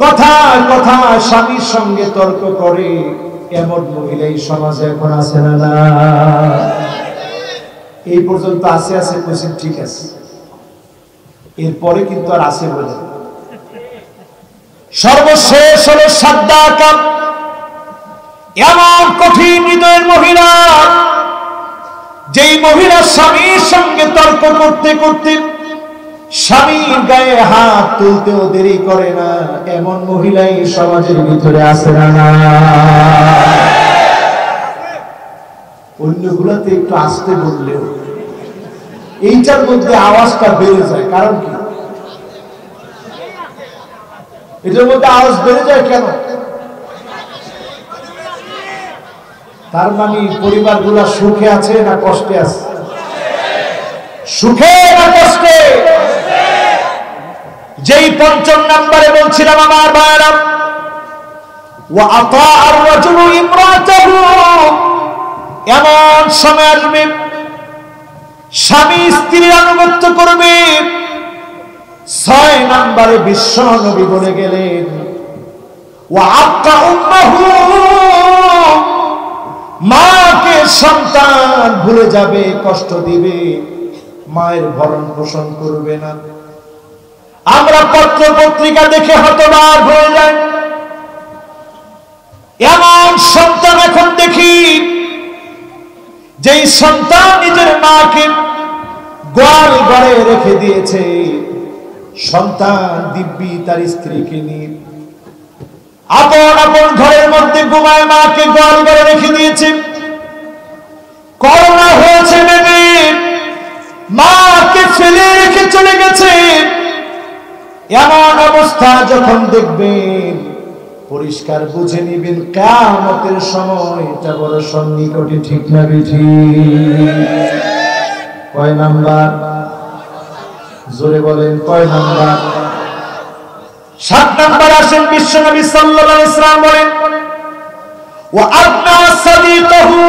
কথায় কথায় স্বামীর সঙ্গে তর্ক করে। এমন মহিলা এই সমাজে এখন আছে না? এই পর্যন্ত আছে আছে বলছেন, ঠিক আছে, এরপরে কিন্তু আর আছে বলে। সর্বশেষ হলো সাদ্দাকা, এমন কঠিন হৃদয়ের মহিলা, যেই মহিলা স্বামীর সঙ্গে তর্ক করতে করতে স্বামীর গায়ে হাত তুলতেও দেরি করে না। এমন মহিলাই সমাজের ভিতরে আছে না? অন্যগুলোতে একটু আসতে বললেও এইটার মধ্যে আওয়াজটা বেড়ে যায়। কারণ কি? এটার মধ্যে আওয়াজ বেড়ে যায় কেন? তার মানে পরিবারগুলো সুখে আছে না কষ্টে আছে? সুখে না কষ্টে? যেই 5 নম্বরে বলছিলাম আমার ভাইরা, ওয়া আতাআর রাজুলু ইমরাতাহু, এমন সময় আসবে স্বামী স্ত্রীর আনুগত্য করবে। 6 নম্বরে বিশ্ব নবী বলে গেলেন, ওয়া আক্কা উম্মাহু, মাকে সন্তান ভুলে যাবে, কষ্ট দিবে, মায়ের ভরণ পোষণ করবে না। আমরা পত্র পত্রিকা দেখে হতবাক হয়ে যাই। এমন সন্তান এখন দেখি, যেই সন্তান নিজের মাকে গোয়াল ঘরে রেখে দিয়েছে, সন্তান দিব্যি তার স্ত্রীকে নিয়ে আপন আপন ঘরের মধ্যে ঘুমায়, মাকে গোয়াল ঘরে রেখে দিয়েছে। করোনা হয়েছে ভেবে মাকে ফেলে রেখে চলে গেছে। এমন অবস্থা যখন দেখবেন, পরিষ্কার বুঝে নিবেন কিয়ামতের সময় এটা বড় সন্নিকটে। ঠিক না বেঠি? কয় নাম্বার? জোরে বলেন, কয় নাম্বার? 7 নম্বর আসেন বিশ্বনবী সাল্লাল্লাহু আলাইহি ওয়াসাল্লাম বলেন ওয়া আদনা সাদিকাহু,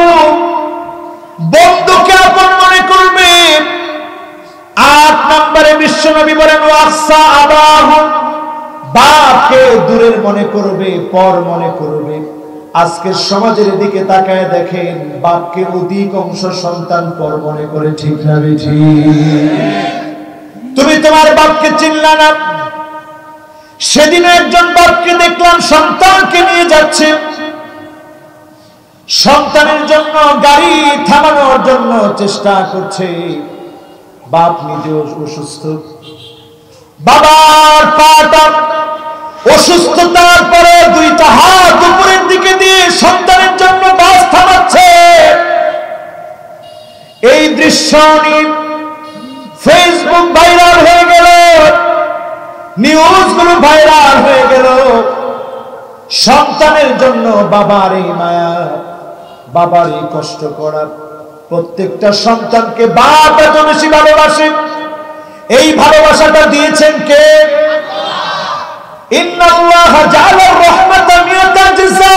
বন্ধুকে আপন মনে করবে। 8 নম্বরে বিশ্বনবী বলেন ওয়া আখসা আবাহু, বাপকে দূরের মনে করবে, পর মনে করবে। আজকের সমাজের দিকে তাকায় দেখেন, বাপকে অধিকাংশ সন্তান পর মনে করে, ঠিক না বেঠি? তুমি তোমার বাপকে চিনলা না। সেদিন একজন বাপকে দেখলাম সন্তানকে নিয়ে যাচ্ছে, সন্তানের জন্য গাড়ি থামানোর জন্য চেষ্টা করছে। বাপ নিজেও অসুস্থ, বাবার পাটা অসুস্থতার পরে 2টা হাত উপরের দিকে দিয়ে সন্তানের জন্য বাস থামাচ্ছে। এই দৃশ্য ফেসবুক ভাইরাল হয়ে গেল, নিউজগুলো ভাইরাল হয়ে গেল। সন্তানের জন্য বাবার এই মায়া, বাবার এই কষ্ট করা। প্রত্যেকটা সন্তানকে বাপ এত বেশি ভালোবাসে। এই ভালোবাসাটা দিয়েছেন কে? ইন্নাল্লাহা জাআলা রাহমাতা মিয়াতা জাযা,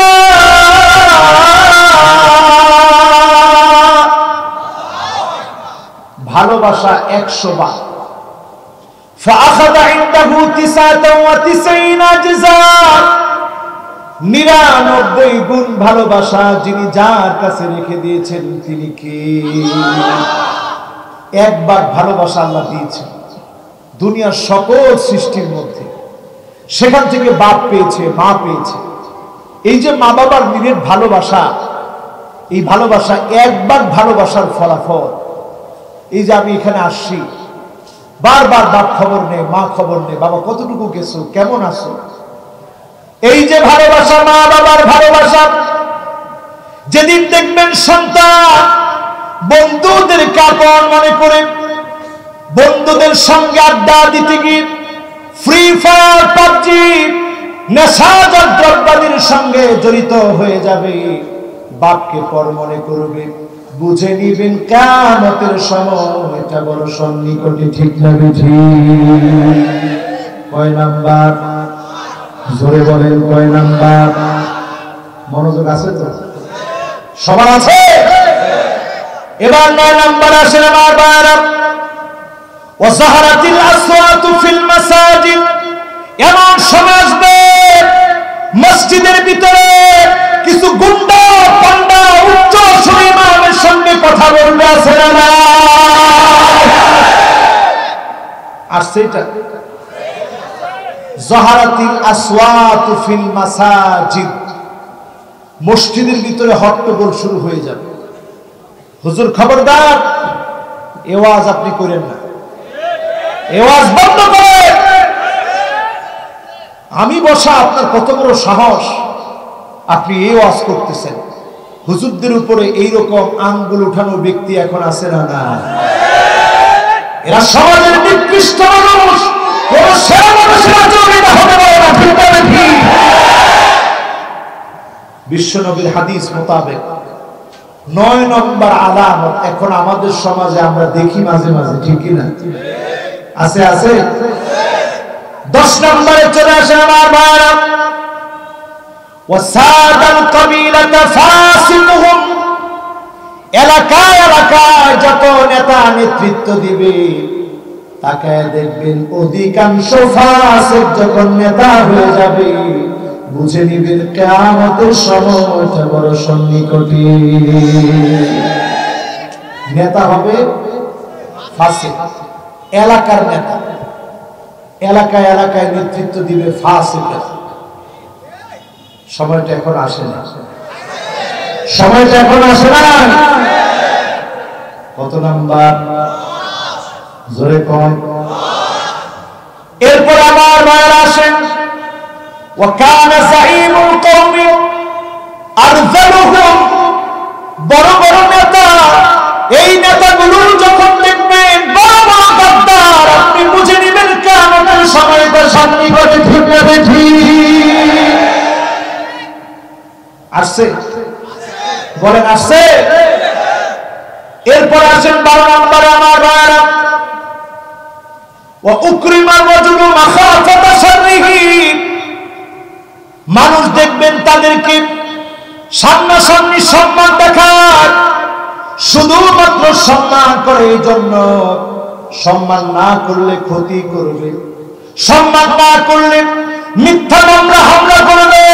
ভালোবাসা 100 বার। ফাআখাযা ইনদাহু 99 জাযা, 99 গুণ ভালোবাসা যিনি যার কাছে রেখে দিয়েছেন তিনি কে? একবার ভালোবাসা আল্লাহ দিয়েছেন দুনিয়ার সকল সৃষ্টির মধ্যে, সেখান থেকে বাপ পেয়েছে, মা পেয়েছে। এই যে মা বাবার নিরেট ভালোবাসা, এই ভালোবাসা একবার ভালোবাসার ফলাফল। এই যে আমি এখানে আসছি, বারবার বাপ খবর নেই, মা খবর নেই, বাবা কতটুকু গেছো, কেমন আছো। এই যে ভালোবাসা, মা বাবার ভালোবাসা। যেদিন দেখবেন সন্তান বন্ধুদের আপন মনে করে, বন্ধুদের সঙ্গে আড্ডা দিতে গিয়ে ফ্রি ফায়ার, পাবজি, নেশাজাত দ্রব্যাদির সঙ্গে জড়িত হয়ে যাবে, বাপকে পর মনে করবে। বুঝে নিবেন কিয়ামতের সময় এটা বড় সন্নিকটে, ঠিক না বেঠি? কয় নাম্বার? জোরে বলেন, কয় নাম্বার? মনোযোগ আছে তো? সবার আছে? এবার 9 নাম্বার আসেন আমার ভাইরা। ওয়াজাহারাতিল আসওয়াতু ফিল মাসাজিদ, এমন সমাজ মসজিদের ভিতরে কিছু গুন্ডা পান্ডা উচ্চ সুরে ইমামের সঙ্গে কথা বলবে, আছে না? আসছে এটা। জাহারাতিল আসওয়াতু ফিল মাসাজিদ, মসজিদের ভিতরে হট্টগোল শুরু হয়ে যাবে। হুজুর খবরদার, এই ওয়াজ আপনি করেন না, এই ওয়াজ বন্ধ করেন। আমি বসা, আপনার কত বড় সাহস, আপনি এই ওয়াজ করতেছেন। হুজুরদের উপরে এইরকম আঙ্গুল উঠানো ব্যক্তি এখন আছে না? না, এরা সমাজের নিকৃষ্ট মানুষ। কোন সেরা মানুষের আচরণ এটা হতে পারে না, ঠিক না বেঠি? বিশ্বনবীর হাদিস মোতাবেক 9 নম্বর আলামত এখন আমাদের সমাজে আমরা দেখি মাঝে মাঝে, ঠিক না? আছে আছে। 10 নম্বরে চলে আসে আমার ভাইরা। ওয়াসাদাল কাবিলাতা ফাসিকুহুম, এলাকায় এলাকায় যত নেতা নেতৃত্ব দিবে, তাকায় দেখবেন অধিকাংশ ফাসিক যখন নেতা হয়ে যাবে, বুঝে নিবেন কিয়ামতের সময়টা বড় সন্নিকটে। নেতা হবে ফাসিক, এলাকার নেতা, এলাকায় এলাকায় নেতৃত্ব দিবে ফাসিক। সময়টা এখন আসে না, সময়টা এখন আসে না। কত নাম্বার? জোরে কোন? এরপর আমার ভাইরা আসেন। ওয়াকানা যাঈমুল কওমি আরযালুহুম, বড় বড় নেতা, এই নেতাগুলো যখন দেখবেন বড় বড় গাদ্দার, আপনি বুঝে নেবেন কিয়ামতের সময়টা সন্নিকটে, ঠিক না বেঠি? আসছে? বলেন আসছে? এরপর আসেন 12 নম্বরে আমার ভাইরা। ওয়া উকরিমার রাজুলু মাখাফাতা শাররিহি, মানুষ দেখবেন তাদেরকে সামনাসামনি সম্মান দেখায়, শুধুমাত্র সম্মান করে এই জন্য, সম্মান না করলে ক্ষতি করবে, সম্মান না করলে মিথ্যা মামলা হামলা করবে,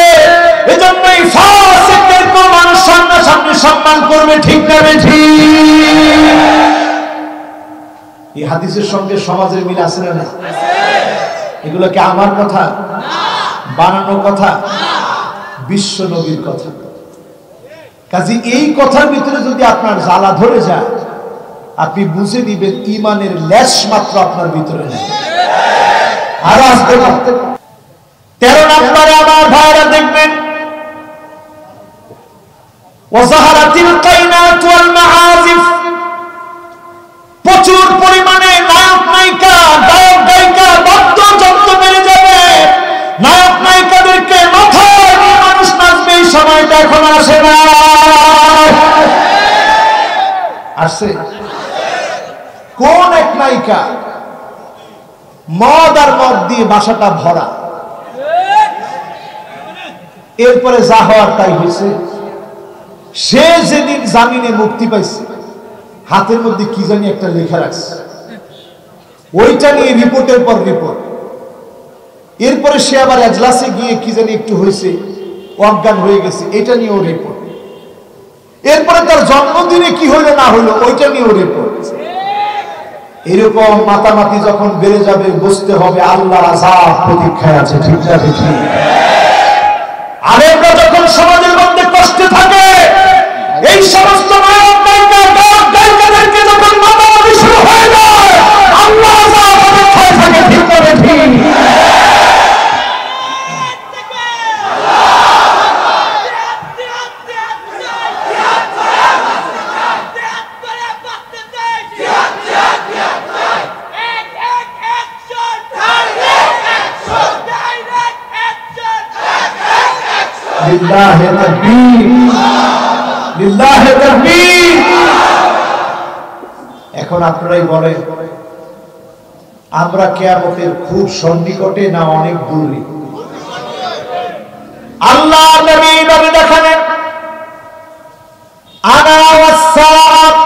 এজন্যই ফাসিকদেরকে মানুষ সামনাসামনি সম্মান করবে। ঠিক না ঠিক? এই হাদিসের সঙ্গে সমাজের মিল আছে না? এগুলো কি আমার কথা, বানানো কথা? বিশ্ব নবীর কথা। কাজে এই কথার ভিতরে যদি আপনার জ্বালা ধরে যায়, আপনি বুঝে দিবেন ঈমানের লেশ মাত্র আপনার ভিতরে নেই। আর আসতে 13 নম্বরে আমার ভাইরা দেখবেন, ওয়াজাহারাতিল কাইনাত ওয়াল মাআজিফ, প্রচুর পরিমাণে নায়ক নায়িকা, গায়ক গায়িকা, বাদ্যযন্ত্র বেড়ে যাবে, নায়ক নায়িকাদেরকে মাথায় নিয়ে মানুষ নাচবে। এই সময়টা এখন আসে না? আসছে? কোন এক নায়িকা মদ আর মদ দিয়ে বাসাটা ভরা, এরপরে যা হওয়ার তাই হয়েছে। সে যেদিন জামিনে মুক্তি পাইছে, হাতের মধ্যে কি জানি একটা লেখা রাখছে, ওইটা নিয়ে রিপোর্টের পর রিপোর্ট। এরপরে সে আবার এজলাসে গিয়ে কি জানি একটু হয়েছে, অজ্ঞান হয়ে গেছে, এটা নিয়েও রিপোর্ট। এরপরে তার জন্মদিনে কি হইলো না হইলো, ওইটা নিয়েও রিপোর্ট। এরকম মাতামাতি যখন বেড়ে যাবে, বুঝতে হবে আল্লাহর আযাব প্রতীক্ষায় আছে। ঠিক না ঠিক? আলেমরা যখন সমাজের মধ্যে কষ্টে থাকে, এই সমস্ত নায়ক নায়িকা, গায়ক গায়িকাদেরকে যখন মাতামাতি শুরু হয়ে যায়, আল্লাহর আযাব প্রতীক্ষায় থাকে। ঠিক না ঠিক? লিল্লাহি তাকবীর, লিল্লাহি তাকবীর। এখন আপনারাই বলেন, আমরা কিয়ামতের খুব সন্নিকটে না অনেক দূরে? আল্লাহ নবী নবী দেখালেন, আনা ওয়াস-সাআত,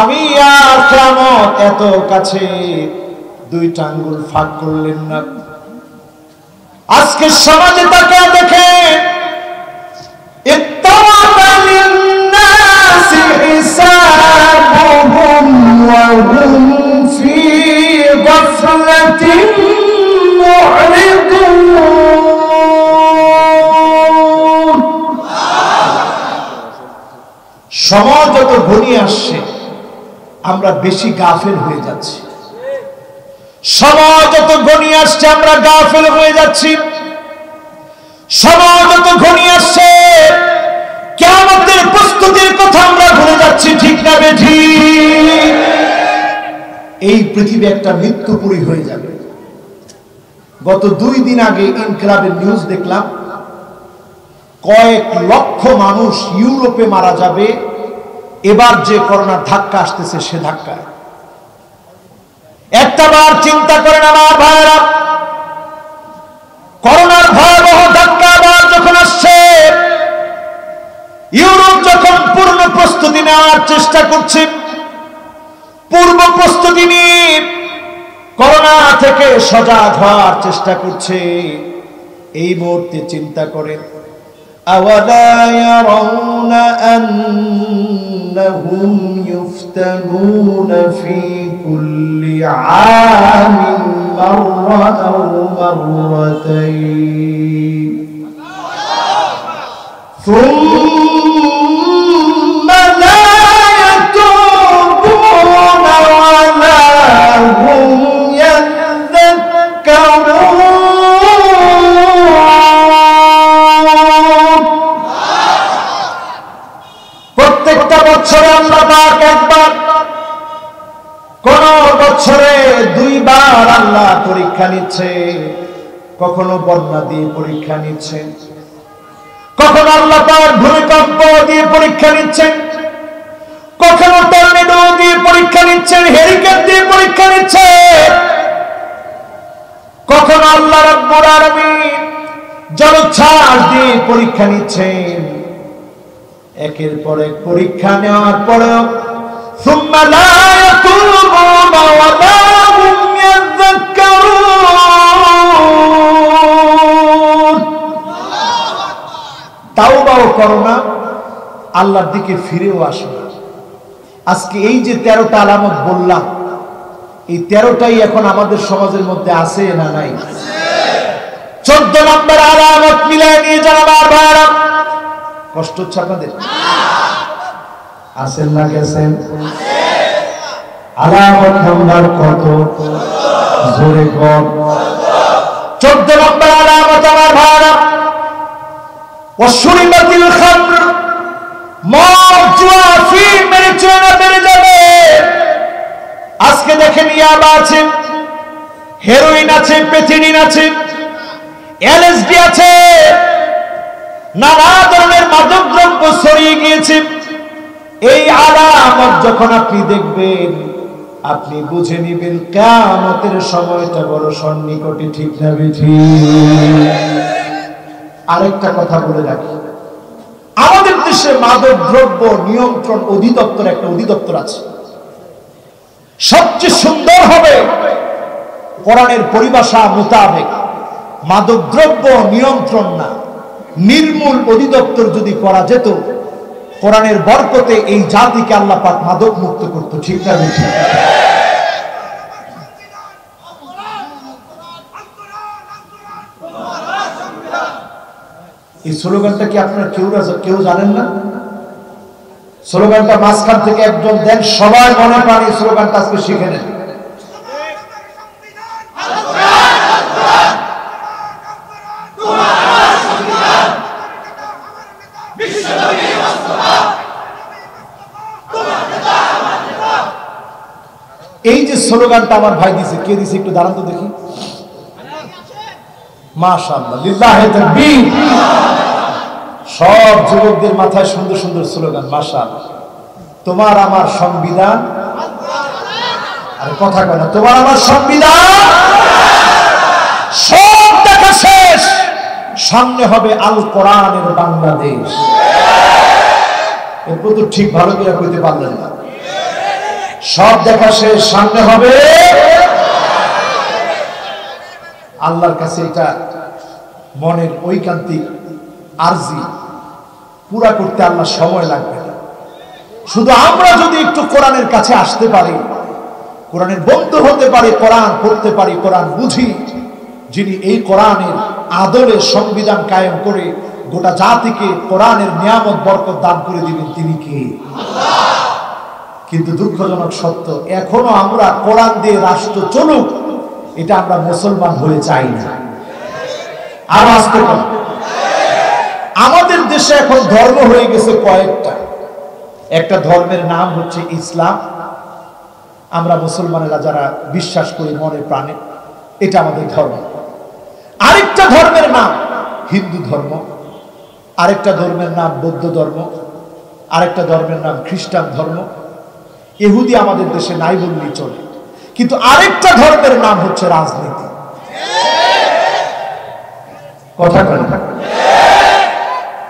আমি আর কিয়ামত এত কাছে, দুইটা আঙ্গুল ফাঁক করলেন না। আজকে সমাজে তাকে দেখে, ইত্তাওয়াতা লিন-নাসি হিসাবুহুম ওয়া হুম ফি গাফলাতিন মু'রিদুন। সমাজ যত ঘনিয়ে আসছে, আমরা বেশি গাফেল হয়ে যাচ্ছি। সমাজ যত ঘনিয়ে আসছে, আমরা গাফেল হয়ে যাচ্ছি। সমাজ যত ঘনিয়ে আসছে, কিয়ামতের প্রস্তুতির কথা আমরা ভুলে যাচ্ছি। ঠিক না বেঠিক? এই পৃথিবী একটা মৃত্যুপুরী হয়ে যাবে। গত 2 দিন আগে ইনকিলাবের নিউজ দেখলাম, কয়েক লক্ষ মানুষ ইউরোপে মারা যাবে এবার যে করোনার ধাক্কা আসতেছে, সে ধাক্কায়। একটাবার চিন্তা করেন আমার ভাইয়েরা, করোনার ভয়াবহ ধাক্কা আবার যখন আসছে, ইউরোপ যখন পূর্ণ প্রস্তুতি নেওয়ার চেষ্টা করছে, পূর্ব প্রস্তুতি নিয়ে করোনা থেকে সজাগ হওয়ার চেষ্টা করছে, এই মুহূর্তে চিন্তা করেন, আওয়ালা ইয়ারাউনা আন্নাহুম ইফতানুনা ফি কুল্লি আমিন মাররা আও মাররাতাইন সুম্মা লা ইয়াতুবুনা ওয়ালা হুম প্রত্যেকটা বছরে আল্লাহ পাক একবার, কোন বছরে 2 বার আল্লাহ পরীক্ষা নিচ্ছে। কখনো বন্যা দিয়ে পরীক্ষা নিচ্ছেন, কখনো আল্লাহ পাক ভূমিকম্প দিয়ে পরীক্ষা নিচ্ছেন, কখনো টর্নেডো দিয়ে পরীক্ষা নিচ্ছেন, হেরিকেন দিয়ে পরীক্ষা নিচ্ছেন। কখন আল্লাহ রাব্বুল আলামিন জলোচ্ছ্বাস দিয়ে পরীক্ষা নিচ্ছেন, একের পর এক পরীক্ষা নেওয়ার পরেও সুম্মা লা ইয়াতুবুনা ওয়া লা হুম ইয়াযাক্কারুন। তাওবাও করো না, আল্লাহর দিকে ফিরেও আসো না। আজকে এই যে 13টা আলামত বললাম, এই 13টাই এখন আমাদের সমাজের মধ্যে আছে না নাই? 14 নম্বর আলামত মিলাই নিয়ে যান আমার ভাইরা। কষ্ট হচ্ছে আপনাদের? আছেন না গেছেন? আলামত নাম্বার কত? জোরে কর। 14 নম্বর আলামত আমার ভাইরা, ওয়াশুরিবাতিল খামর, মদ জুয়া ফিম মেরে চলে বেড়ে যাবে। আজকে দেখেন ইয়াবা আছে, হেরোইন আছে, পেথিনিন আছে, এলএসডি আছে, নানা ধরনের মাদক দ্রব্য ছড়িয়ে গিয়েছে। এই আলামত যখন আপনি দেখবেন, আপনি বুঝে নিবেন কিয়ামতের সময়টা বড় সন্নিকটে, ঠিক না বেঠিক? আরেকটা কথা বলে রাখি, আমাদের দেশে মাদক দ্রব্য নিয়ন্ত্রণ অধিদপ্তর একটা অধিদপ্তর আছে। সবচেয়ে সুন্দর হবে কোরআনের পরিভাষা মোতাবেক মাদক দ্রব্য নিয়ন্ত্রণ না, নির্মূল অধিদপ্তর যদি করা যেত, কোরআনের বরকতে এই জাতিকে আল্লাহ পাক মাদক মুক্ত করত, ঠিক না বেঠিক? এই স্লোগানটা কি আপনারা কেউ জানেন না? স্লোগানটা মাঝখান থেকে একজন দেন, সবাই মনে প্রাণে স্লোগানটা আজকে শিখে নেন। এই যে স্লোগানটা আমার ভাই দিছে, কে দিছে একটু দাঁড়ান তো দেখি। মাশাআল্লাহ, লিল্লাহি তাকবীর। সব যুবকদের মাথায় সুন্দর সুন্দর স্লোগান, মাশাআল্লাহ। তোমার আমার সংবিধান, আরে কথা কয় না, তোমার আমার সংবিধান। সব দেখা শেষ, সামনে হবে আল কোরআনের বাংলাদেশ। এরপর তো ঠিক ভালো করে কইতে পারলেন না। সব দেখা শেষ, সামনে হবে। আল্লাহর কাছে এটা মনের ঐকান্তিক আরজি, পুরা করতে আল্লাহ সময় লাগবে না। শুধু আমরা যদি একটু কোরআনের কাছে আসতে পারি, কোরআনের বন্ধু হতে পারি, কোরআন পড়তে পারি, কোরআন বুঝি, যিনি এই কোরআনের আদলে সংবিধান কায়েম করে গোটা জাতিকে কোরআনের নিয়ামত বরকত দান করে দিবেন, তিনি কে? কিন্তু দুঃখজনক সত্য, এখনো আমরা কোরআন দিয়ে রাষ্ট্র চলুক, এটা আমরা মুসলমান হয়ে চাই না। আর আসতে পারি, আমাদের দেশে এখন ধর্ম হয়ে গেছে কয়েকটা। একটা ধর্মের নাম হচ্ছে ইসলাম, আমরা মুসলমানেরা যারা বিশ্বাস করি মনে প্রাণে, এটা আমাদের ধর্ম। আরেকটা ধর্মের নাম হিন্দু ধর্ম, আরেকটা ধর্মের নাম বৌদ্ধ ধর্ম, আরেকটা ধর্মের নাম খ্রিস্টান ধর্ম। ইহুদি আমাদের দেশে নাই বললেই চলে। কিন্তু আরেকটা ধর্মের নাম হচ্ছে রাজনীতি। কথা বলেন,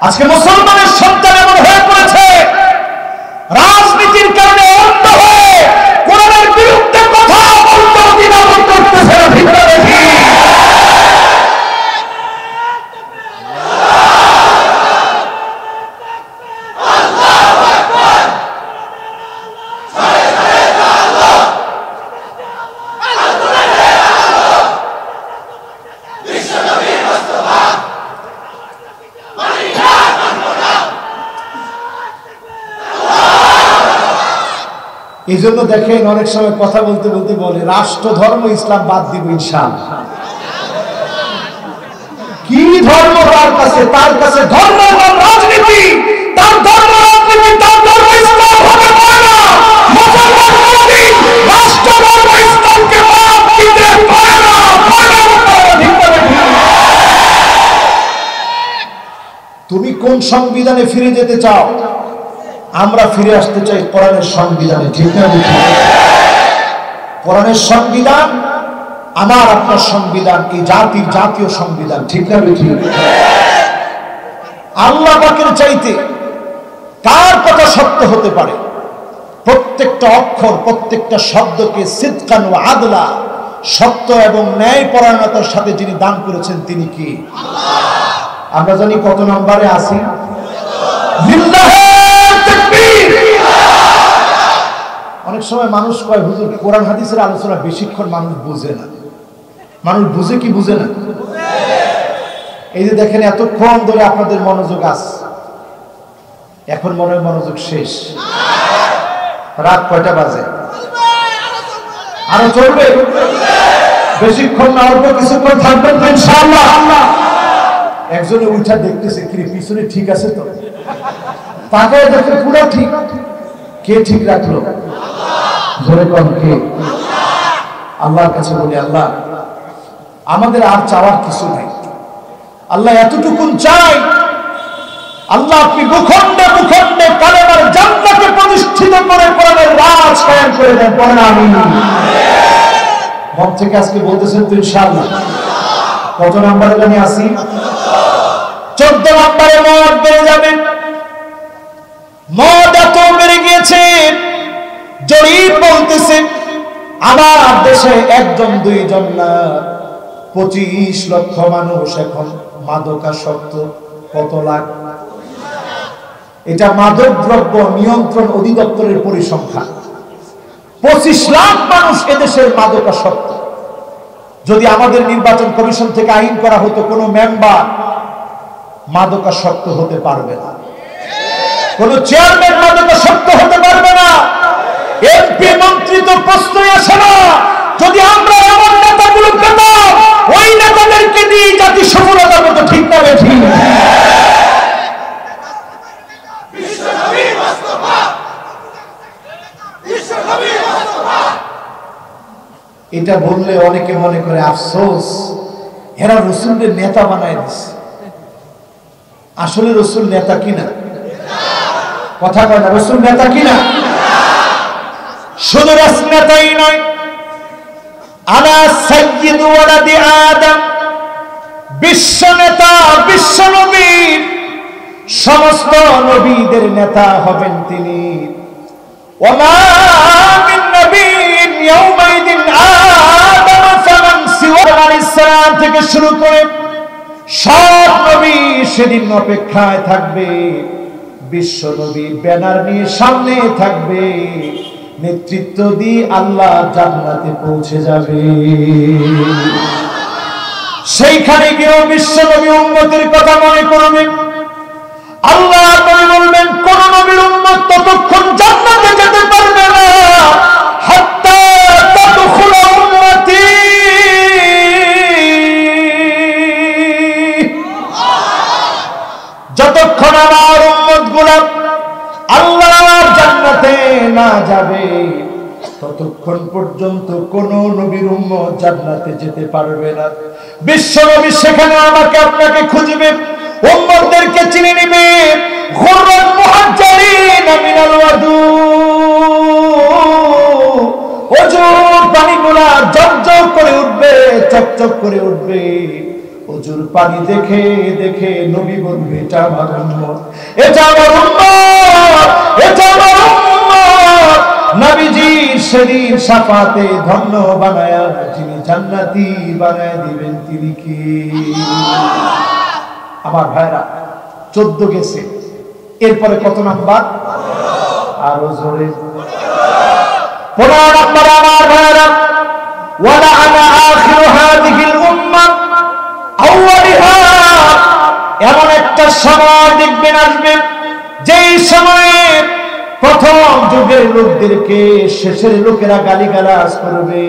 আজকে মুসলমানের সন্তান এমন হয়ে পড়েছে, রাজনীতির কারণে অন্ধ হয়ে কোরআনের বিরুদ্ধে কথা বলতে দ্বিধাবোধ করতেছে না, ঠিক না বেঠিক? এই জন্য দেখেন অনেক সময় কথা বলতে বলতে বলে রাষ্ট্র ধর্ম ইসলাম বাদ দিব ইনশাআল্লাহ। কি ধর্ম তার কাছে? তার কাছে ধর্ম এবং রাজনীতি, তার ধর্ম রাজনীতি, তার ধর্ম ইসলাম হবে না। মুসলমান মুসলিম রাষ্ট্র ধর্ম ইসলামকে বাদ দিতে পারে না। তুমি কোন সংবিধানে ফিরে যেতে চাও? আমরা ফিরে আসতে চাই কোরআনের সংবিধানে, ঠিক না? কোরআনের সংবিধান আমার আপনার সংবিধান এই জাতির জাতীয় সংবিধান, ঠিক না ঠিক? আল্লাহ পাকের চাইতে কার কথা সত্য হতে পারে? প্রত্যেকটা অক্ষর, প্রত্যেকটা শব্দকে সিদকান ওয়া আদলা, সত্য এবং ন্যায় পরায়ণতার সাথে যিনি দান করেছেন তিনি কি? আমরা জানি কত নম্বরে আছি? লিল্লাহে তাকবীর। অনেক সময় মানুষ কয় হুজুর কোরআন হাদিসের আলোচনা বেশিক্ষণ মানুষ বুঝে না। মানুষ বুঝে কি বুঝে না? এই যে দেখেন এতক্ষণ ধরে আপনাদের মনোযোগ আছে, এখন মনে হয় মনোযোগ শেষ। রাত কয়টা বাজে? আরো চলবে? বেশিক্ষণ না, অল্প কিছুক্ষণ থাকবেন তো ইনশাআল্লাহ। একজনে উঠা দেখতেছে কি পিছনে ঠিক আছে তো, তাকায় দেখে পুরো ঠিক। কে ঠিক রাখলো? জোরে কম কে? আল্লাহর কাছে বলি, আল্লাহ আমাদের আর চাওয়ার কিছু নাই, আল্লাহ এতটুকু চাই, আল্লাহ আপনি ভূখণ্ডে ভূখণ্ডে কালেমার জান্নাতে প্রতিষ্ঠিত করে কোরআনের রাজ কায়েম করে দেন। বলেন আমিন। মন থেকে আজকে বলতেছেন তো ইনশাআল্লাহ। কত নম্বরে জানি আসি? 14 নম্বরে মদ বেড়ে যাবে। মদ এত বেড়ে গিয়েছে, জরিপ বলতেছে আমার দেশে 1 জন 2 জন না 25 লক্ষ মানুষ এখন মাদকাসক্ত। কত লাখ? এটা মাদক দ্রব্য নিয়ন্ত্রণ অধিদপ্তরের পরিসংখ্যান। 25 লাখ মানুষ এদেশের মাদকাসক্ত। যদি আমাদের নির্বাচন কমিশন থেকে আইন করা হতো, কোন মেম্বার মাদকাসক্ত হতে পারবে না, কোন চেয়ারম্যান মাদকাসক্ত হতে পারবে না, এমপি মন্ত্রী তো প্রশ্নই আসে না। যদি আমরা এমন নেতাগুলো পেতাম, ওই নেতাদেরকে দিয়ে জাতি সফলতা পেত, ঠিক না বেঠিক? এটা বললে অনেকে মনে করে আফসোস, এরা রসুলের নেতা বানায় দিচ্ছে। আসলে রসুল নেতা কিনা? কথা কয় না, রসুল নেতা কিনা? শুধু নেতাই নয়, আনা সাইয়্যিদু ওয়ালাদি আদম, বিশ্ব নেতা, বিশ্ব নবী, সমস্ত নবীদের নেতা হবেন তিনি। ওমা মিন নবিয়্যিন ইয়াওমাইদিন আদম ফামান সিওয়া আলাইহিস সালাম থেকে শুরু করে সব নবী সেদিন অপেক্ষায় থাকবে। বিশ্ব নবী ব্যানার নিয়ে সামনে থাকবে, নেতৃত্ব দিয়ে আল্লাহ জান্নাতে পৌঁছে যাবে। সেইখানে গিয়েও বিশ্ব নবী উম্মতের কথা মনে করবে। আল্লাহ নবী বলবেন কোন নবীর উম্মত ততক্ষণ জান্নাতে যেতে পারবে না হাত্তা তাদখুল উম্মতি, যতক্ষণ আমার উম্মতগুলো আল্লাহর জান্নাতে না যাবে ততক্ষণ পর্যন্ত কোন নবীর উম্মত জান্নাতে যেতে পারবে না। বিশ্ব নবী সেখানে আমাকে আপনাকে খুঁজবে, উম্মতদেরকে চিনে নেবে। গুররান মুহাজ্জালিন মিনাল ওয়াদু, ওজুর পানিগুলা ঝকঝক করে উঠবে, চকচক করে উঠবে। ওজুর পানি দেখে দেখে নবী বলবে এটা আমার উম্মত, এটা আমার উম্মত, এটা আমার উম্মত। নবীজি সেদিন শাফাতে ধন্য বানায়া যিনি জান্নাতি বানায় দিবেন তিনি কি? আমার ভাইরা 14 গেছে, এরপরে কত নাম্বার? আরো জোরে 15 নাম্বার। আমার ভাইরা ওয়ালা আনা আখিরু হাযিহিল উম্মাহ আউয়ালিহা, এমন একটা সময় দেখবেন আসবে যেই সময়ে প্রথম যুগের লোকদেরকে শেষের লোকেরা গালিগালাজ করবে।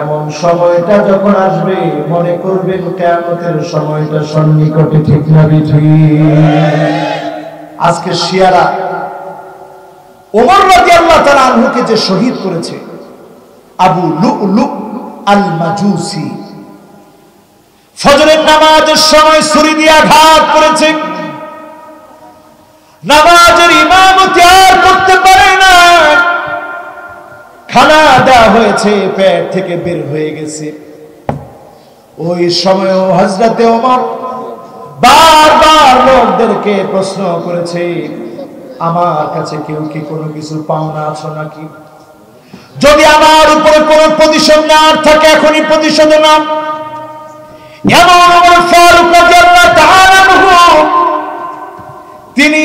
এমন সময়টা যখন আসবে মনে করবেন কিয়ামতের সময়টা সন্নিকটে, ঠিক না বেঠিক? আজকে শিয়ারা ওমর রাদিয়াল্লাহু তাআলা আনহুকে যে শহীদ করেছে, আবু লু'লু আল মাজুসি, ফজরের নামাজের সময় ছুরি দিয়ে আঘাত করেছে, নামাজের ইমামতি আর করতে পারে না, খানার দেওয়া হয়েছে, পেট থেকে বের হয়ে গেছে। ওই সময়ও হযরতে ওমর বারবার লোকদেরকে প্রশ্ন করেছে, আমার কাছে কেউ কি কোনো কিছু পাওনা আছে নাকি? যদি আমার উপরে কোনো প্রতিশোধ নেওয়ার থাকে এখনই প্রতিশোধ নাও। এমন ওমর ফারুক রাদিয়াল্লাহু তাআলা আনহু তিনি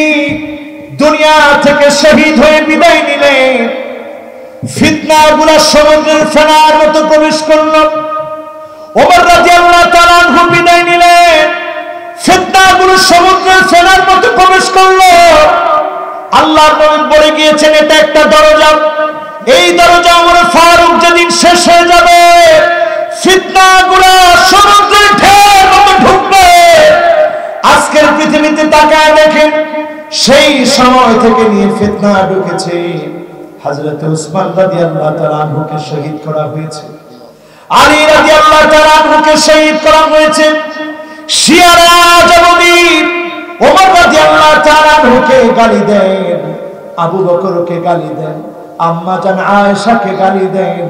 দুনিয়া থেকে শহীদ হয়ে বিদায় নিলেন। ফিতনাগুলো সমুদ্রের ফেনার মতো প্রবেশ করলো। ওমর রাদিয়াল্লাহু তাআলা আনহু বিদায় নিলেন, ফিতনাগুলো সমুদ্রের ফেনার মতো প্রবেশ করলো। আল্লাহর নবী বলে গিয়েছেন এটা একটা দরজা, এই দরজা ওমর ফারুক যেদিন শেষ হয়ে যাবে ফিতনাগুলো সমুদ্রের ঢেউয়ের মতো ঢুকবে। আজকের পৃথিবীতে তাকায় দেখেন, সেই সময় থেকে নিয়ে ফিতনা ঢুকেছে। হযরত উসমান রাদিয়াল্লাহু তাআলা আনহুকে শহীদ করা হয়েছে, আলী রাদিয়াল্লাহু তাআলা আনহুকে শহীদ করা হয়েছে। শিয়ারা যদি ওমর রাদিয়াল্লাহু তাআলা আনহুকে গালি দেন, আবু বকরকে গালি দেন, আম্মা জান আয়েশাকে গালি দেন,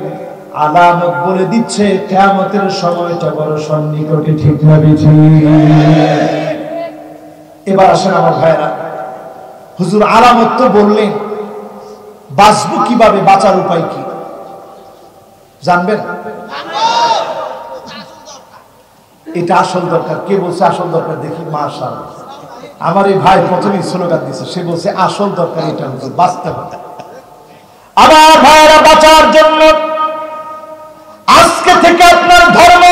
আলামত বলে দিচ্ছে কিয়ামতের সময়টা বড় সন্নিকটে। ঠিক না বেঠি? এবার আসেন আমার ভাইরা, হুজুর আলামত তো বললেন, বাঁচবো কিভাবে, বাঁচার উপায় কি জানবেন? এটা আসল দরকার। কে বলছে আসল দরকার? দেখি মাশাআল্লাহ, আমার এই ভাই প্রথমেই স্লোগান দিয়েছে, সে বলছে আসল দরকার এটা হুজুর, বাঁচতে হবে। আমার ভাইরা বাঁচার জন্য আজকে থেকে আপনার ধর্ম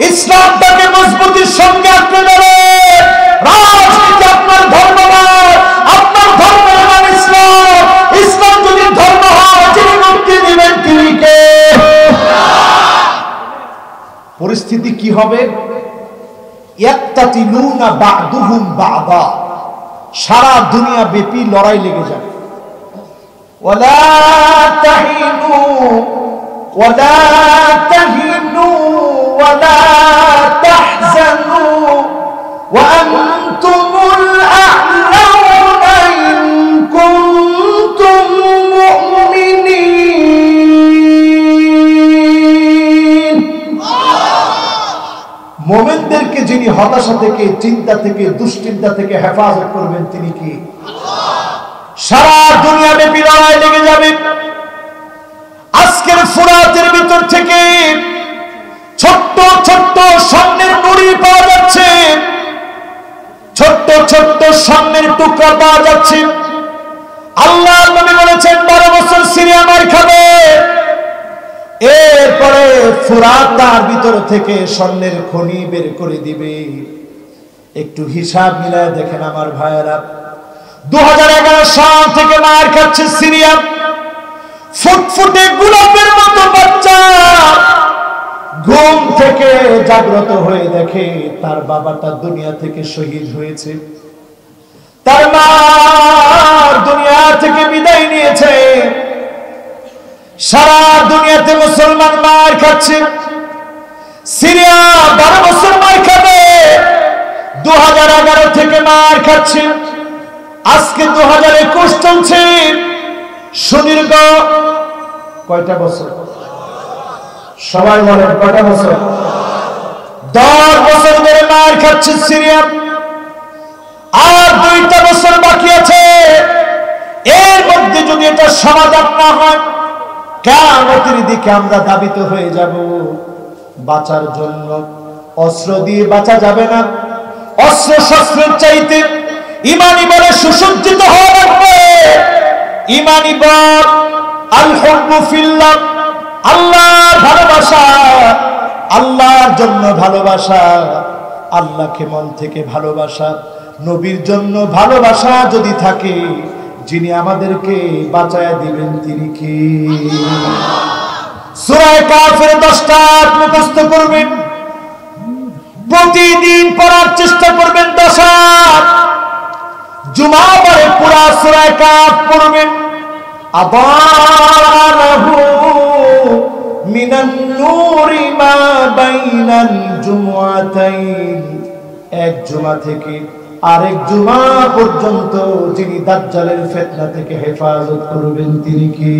ইসলামটাকে মজবুতির সঙ্গে আঁকড়ে ধরেন। রাজনীতি আপনার ধর্ম নয়, আপনার ধর্ম হল ইসলাম। ইসলাম যদি ধর্ম হয়, যিনি মুক্তি দিবেন তিনি কে? পরিস্থিতি কি হবে? ইয়াক্তাতিলুনা বা'দুহুম বা'দা, সারা দুনিয়া ব্যাপী লড়াই লেগে যাবে। ওয়ালা তাহিনু ওয়ালা তাহিনু ওয়ালা তাহজানু ওয়া আনতুমুল আ'লাউনা ইন কুনতুম মুমিনিন। মুমিনদেরকে যিনি হতাশা থেকে, চিন্তা থেকে, দুশ্চিন্তা থেকে হেফাজত করবেন তিনি কি? সারা দুনিয়া ব্যাপী লড়াই লেগে যাবে। আজকের ফুরাতের ভিতর থেকে ছোট্ট ছোট্ট স্বর্ণের নুড়ি পাওয়া যাচ্ছে, ছোট্ট ছোট্ট স্বর্ণের টুকরা পাওয়া যাচ্ছে। আল্লাহ নবী বলেছেন 12 বছর সিরিয়া মার খাবে, এরপরে ফুরাত তার ভিতর থেকে স্বর্ণের খনি বের করে দিবে। একটু হিসাব মিলায় দেখেন আমার ভাইয়েরা, 2011 সাল থেকে মার খাচ্ছে সিরিয়া। ফুটফুটে গোলাপের মতো বাচ্চা ঘুম থেকে জাগ্রত হয়ে দেখে তার বাবাটা দুনিয়া থেকে শহীদ হয়েছে, তার মা দুনিয়া থেকে বিদায় নিয়েছে। সারা দুনিয়াতে মুসলমান মার খাচ্ছে, সিরিয়া 12 বছর মার খাবে। 2011 থেকে মার খাচ্ছে, আজকে 2021 চলছে। সুদীর্ঘ কয়টা বছর? সবাই বলেন কয়টা বছর? 10 বছর ধরে মার খাচ্ছে সিরিয়া। আর 2টা বছর বাকি আছে। এর মধ্যে যদি এটা সমাধান না হয়, কিয়ামতের দিকে আমরা দাবিত হয়ে যাব। বাঁচার জন্য অস্ত্র দিয়ে বাঁচা যাবে না, অস্ত্র শস্ত্রের চাইতে ইমানি বলে সুসজ্জিত হওয়া লাগবে। ইমানি বল আল হুব্বু ফিল্লাহ, আল্লাহর ভালোবাসা, আল্লাহর জন্য ভালোবাসা, আল্লাহকে মন থেকে ভালোবাসা, নবীর জন্য ভালোবাসা যদি থাকে, যিনি আমাদেরকে বাঁচায়া দিবেন তিনি কি? সূরা কাফের 10টা আয়াত মুখস্থ করবেন, প্রতিদিন পড়ার চেষ্টা করবেন 10 আয়াত। জুমাবারে পুরা সূরা কাফ পড়বেন। আদারাহু মিনান নূরি মা বাইনাল জুমআতাইন, এক জুমা থেকে আরেক জুমা পর্যন্ত যিনি দাজ্জালের ফিতনা থেকে হেফাজত করবেন তিনি কি?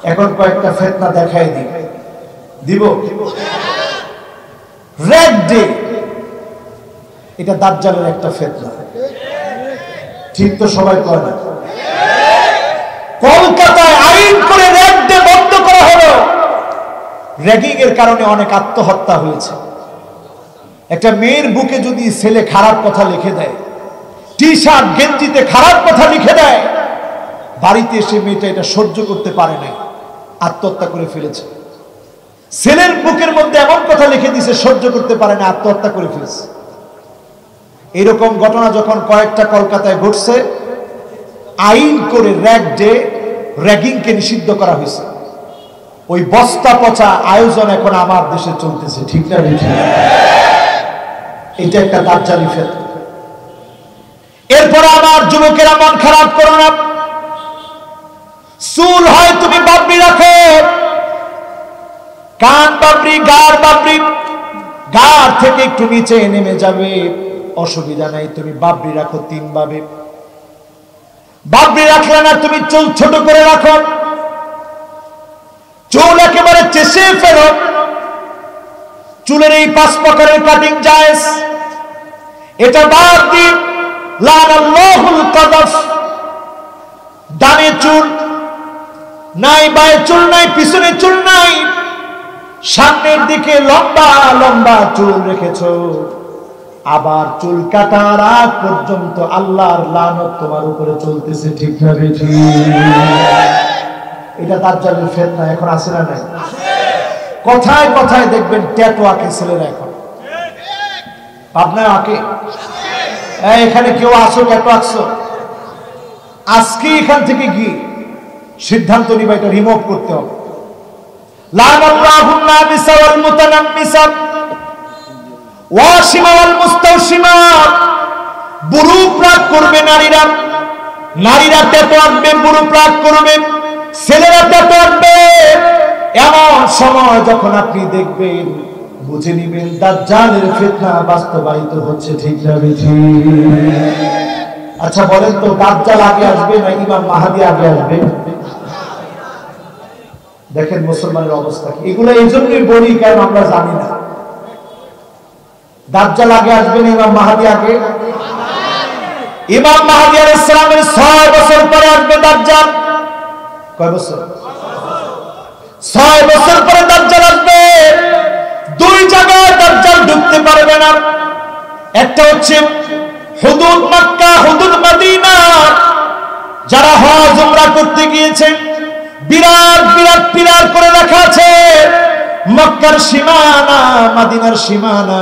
এখন কয়েকটা ফিতনা দেখাই দিব। রেড ডে, এটা দাজ্জালের একটা ফিতনা। ঠিক তো সবাই কয় না? কলকাতায় আইন করে রেড ডে বন্ধ করা হলো। র্যাগিং এর কারণে অনেক আত্মহত্যা হয়েছে। একটা মেয়ের বুকে যদি ছেলে খারাপ কথা লিখে দেয়, টি শার্ট গেঞ্জিতে খারাপ কথা লিখে দেয়, বাড়িতে এসে মেয়েটা এটা সহ্য করতে পারে নাই, আত্মহত্যা করে ফেলেছে। ছেলের বুকের মধ্যে এমন কথা লিখে দিয়েছে, সহ্য করতে পারে না, আত্মহত্যা করে ফেলেছে। এরকম ঘটনা যখন কয়েকটা কলকাতায় ঘটছে, আইন করে র্যাগ ডে, র্যাগিংকে নিষিদ্ধ করা হয়েছে। ওই বস্তা পচা আয়োজন এখন আমার দেশে চলতেছে, ঠিক না? এটা একটা দাজ্জালি ফিতনা। এরপর আমার যুবকেরা মন খারাপ করো না। চুল হয় তুমি বাবরি রাখো, কান বাবরি, গার বাবরি, গার থেকে একটু নিচে নেমে যাবে, অসুবিধা নাই, তুমি বাবরি রাখো 3 ভাবে। বাবরি রাখলে না, তুমি চুল ছোট করে রাখো, চুল একেবারে চেষে ফেলো। চুলের এই 5 প্রকারের কাটিং জায়েজ, এটা বাদ দিন। লানাল্লাহুল কাযাফ, ডানে চুল নাই, বায়ে চুল নাই, পিছনে চুল নাই, সামনের দিকে লম্বা লম্বা চুল রেখেছো, আবার চুল কাটার আগ পর্যন্ত আল্লাহর লানত তোমার উপরে চলতেছে, ঠিক না বেঠি? এটা দাজ্জালের ফিতনা। এখন আছে না নাই? কথায় কথায় দেখবেন ট্যাটু আঁকে ছেলেরা। এখন পাবনায় আঁকে। এখানে কেউ আসো ট্যাটু আঁকছো? আজকে এখান থেকে গিয়ে সিদ্ধান্ত নিবা, এটা রিমুভ করতে হবে। লানাল্লাহুন নাবিসা ওয়াল মুতানাম্মিসা ওয়াশিমা ওয়াল মুস্তাওশিমা। বুড়ো প্রাক করবে নারীরা, নারীরা ট্যাটু আঁকবে, বুড়ো প্রাক করবে, ছেলেরা ট্যাটু আঁকবে। এমন সময় যখন আপনি দেখবেন, বুঝে নিবেন দাজ্জালের ফিতনা বাস্তবায়িত হচ্ছে, ঠিক না বেঠি? আচ্ছা বলেন তো, দাজ্জাল আগে আসবে না ইমাম মাহদী আগে আসবে? দেখেন মুসলমানের অবস্থা কি। এগুলো এই জন্যই বলি কারণ আমরা জানি না। দাজ্জাল আগে আসবে না ইমাম মাহদী আগে? ইমাম মাহদী আলাইহিস সালামের 6 বছর পরে আসবে দাজ্জাল। কয় বছর? 6 বছর পরে দাজ্জাল আসবে। 2 জায়গায় দাজ্জাল ঢুকতে পারবে না। একটা হচ্ছে হুদুদ মক্কা, হুদুদ মদিনা। যারা হজ উমরা করতে গিয়েছেন, বিরাট বিরাট পিলার করে রাখা আছে, মক্কার সীমানা, মদিনার সীমানা,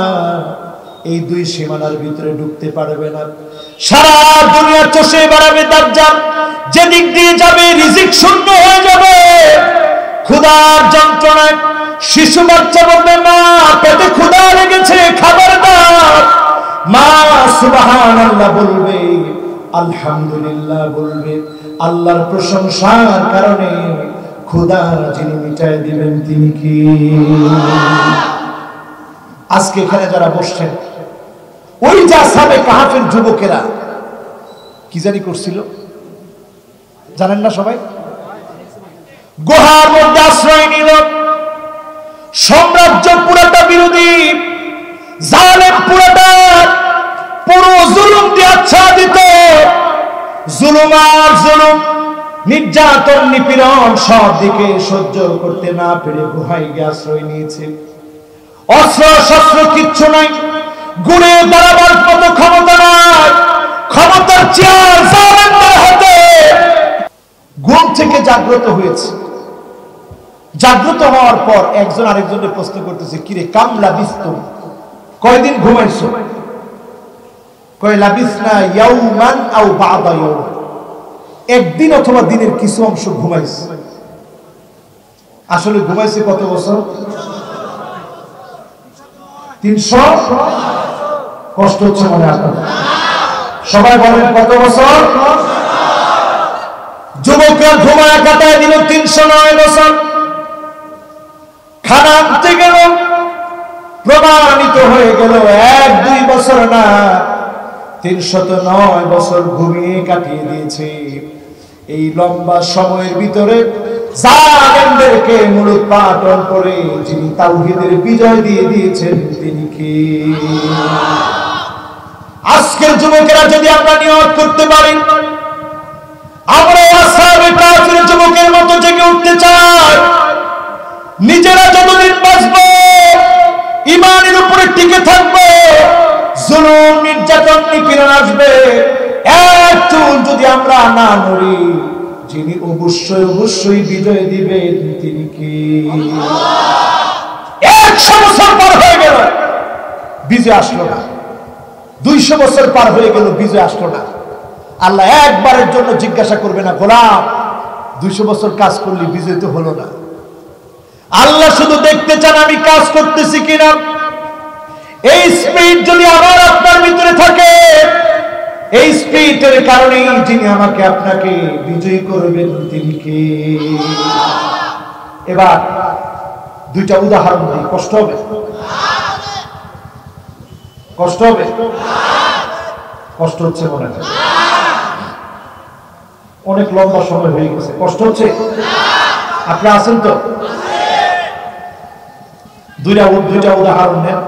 এই 2 সীমানার ভিতরে ঢুকতে পারবে না। সারা দুনিয়া চষে বেড়াবে দাজ্জাল। যেদিক দিয়ে যাবে রিজিক শূন্য হয়ে যাবে। ক্ষুধার যন্ত্রণায় শিশু বাচ্চা বলবে, মা পেটে ক্ষুধা লেগেছে, খাবার দাও। মা সুবহানাল্লাহ বলবে, আলহামদুলিল্লাহ বলবে। আল্লাহর প্রশংসার কারণে ক্ষুধা যিনি মিটায় দিবেন তিনি কি? আজকে এখানে যারা বসছেন, ওই যে আসহাবে কাহাফের যুবকেরা কি জানি করছিল, জানেন না সবাই? গুহার মধ্যে আশ্রয় নিল। সাম্রাজ্য পুরোটা বিরোধী, জালেম পুরোটা, পুরো জুলুম দিয়ে আচ্ছাদিত। জুলুম আর জুলুম, নির্যাতন নিপীড়ন সব দিকে সহ্য করতে না পেরে গুহায় গিয়ে আশ্রয় নিয়েছে। অস্ত্র শস্ত্র কিচ্ছু নাই, ঘুরে দাঁড়াবার মতো ক্ষমতা নাই, ক্ষমতার চেয়ার জালেমদের হাতে। ঘুম থেকে জাগ্রত হয়েছে। জাগ্রত হওয়ার পর একজন আরেকজনের প্রশ্ন করতেছে, কিরে কাম লাবিস্তুম, কয়দিন ঘুমাইছো? কয় লাবিসনা ইয়াউমান আও বা'দা ইয়াউম, একদিন অথবা দিনের কিছু অংশ ঘুমাইছে। আসলে ঘুমাইছে কত বছর? 300। কষ্ট হচ্ছে মনে আপনাদের? সবাই বলেন কত বছর? যুবকরা ঘুমায় কাটায় দিল 309 বছর। খানা আনতে গেল, প্রমাণিত হয়ে গেল 1-2 বছর না, 309 বছর ঘুমিয়ে কাটিয়ে দিয়েছে। এই লম্বা সময়ের ভিতরে জালেমদেরকে মূলোৎপাটন করে যিনি তাওহীদের বিজয় দিয়ে দিয়েছেন তিনি কে? আজকের যুবকেরা যদি আমরা নিয়ত করতে পারি আমরা আসহাবে কাফের যুবকের মতো জেগে উঠতে চাই, নিজেরা যতদিন বাঁচব ঈমানের উপরে টিকে থাকব, জুলুম নির্যাতন নিপীড়ন আসবে, এক চুল যদি আমরা না নড়ি, যিনি অবশ্যই অবশ্যই বিজয় দিবেন তিনি কে? 100 বছর পার হয়ে গেল বিজয় আসলো না, 200 বছর পার হয়ে গেল বিজয় আসলো না। আল্লাহ একবারের জন্য জিজ্ঞাসা করবে না, গোলাম 200 বছর কাজ করলি বিজয় তো হলো না। আল্লাহ শুধু দেখতে চান আমি কাজ করতেছি কিনা। এই স্পিরিট যদি আমার আপনার ভিতরে থাকে, এই স্পিরিটের কারণেই যিনি আমাকে আপনাকে বিজয়ী করবেন তিনি কে? এবার দুইটা উদাহরণ দিই, কষ্ট হবে? কষ্ট হবে? কষ্ট হচ্ছে মনে হয়, অনেক লম্বা সময় হয়ে গেছে, কষ্ট হচ্ছে? আপনি আছেন তো? দুইটা উদাহরণ নেন।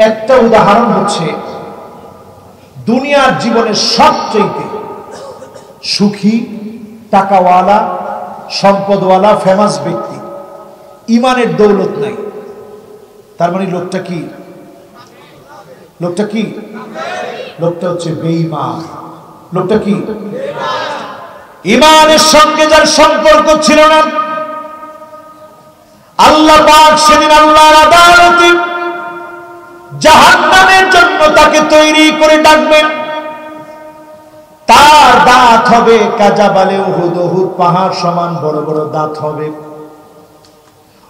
একটা উদাহরণ হচ্ছে দুনিয়ার জীবনের সবচেয়ে সুখী, টাকাওয়ালা, সম্পদওয়ালা, ফেমাস ব্যক্তি, ইমানের দৌলত নাই, তার মানে লোকটা কি? লোকটা কি? লোকটা হচ্ছে বেঈমান। লোকটা কি? ইমানের সঙ্গে যার সম্পর্ক ছিল না, আল্লাহ পাক সেদিন আল্লাহর আদালতে জাহান্নামের জন্য তাকে তৈরি করে ডাকবেন। তার দাঁত হবে কাজাবালে উহুদ, উহুদ পাহাড় সমান বড় বড় দাঁত হবে।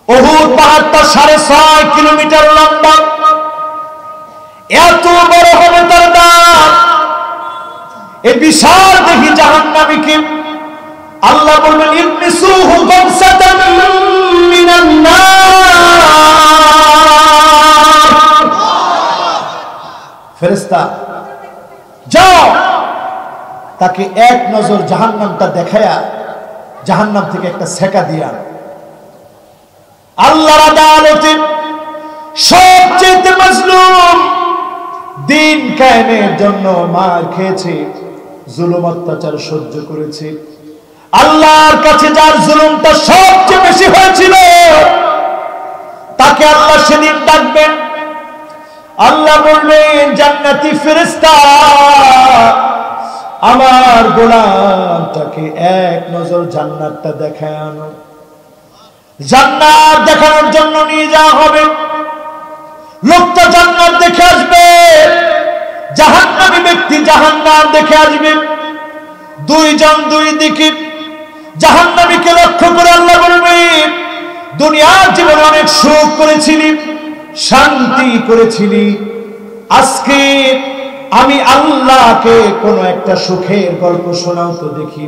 উহুদ পাহাড়টা 6.5 কিলোমিটার লম্বা, এত বড় হবে তার দাঁত। এই বিশাল দেখি জাহান্নামীকে আল্লাহ বলবেন ইবনিসুহু গামসাতান মিনান নার। ফেরেশতা যাও, তাকে এক নজর জাহান্নামটা দেখায়া জাহান্নাম থেকে একটা সেকা দিয়া। আল্লাহর আদালতে সবচেয়ে মাজলুম, দিন কায়েমের জন্য মার খেয়েছে, জুলুম অত্যাচার সহ্য করেছে, আল্লাহর কাছে যার জুলুমটা সবচেয়ে বেশি হয়েছিল তাকে আল্লাহ সেদিন ডাকবেন। আল্লাহ বলবেন জান্নাতি ফেরেশতা আমার গোলামটাকে এক নজর জান্নাতটা দেখায় আনো। জান্নাত দেখানোর জন্য নিয়ে যাওয়া হবে। লোকটা জান্নাত দেখে আসবে, জাহান্নামী ব্যক্তি জাহান্নাম দেখে আসবে। দুইজন দুই দিকে। জাহান্নামীকে লক্ষ্য করে আল্লাহ বলবেন দুনিয়ার জীবনে অনেক সুখ করেছিলি, শান্তি করেছিলি, আজকে আমি আল্লাহকে কোন একটা সুখের গল্প শোনাও তো দেখি।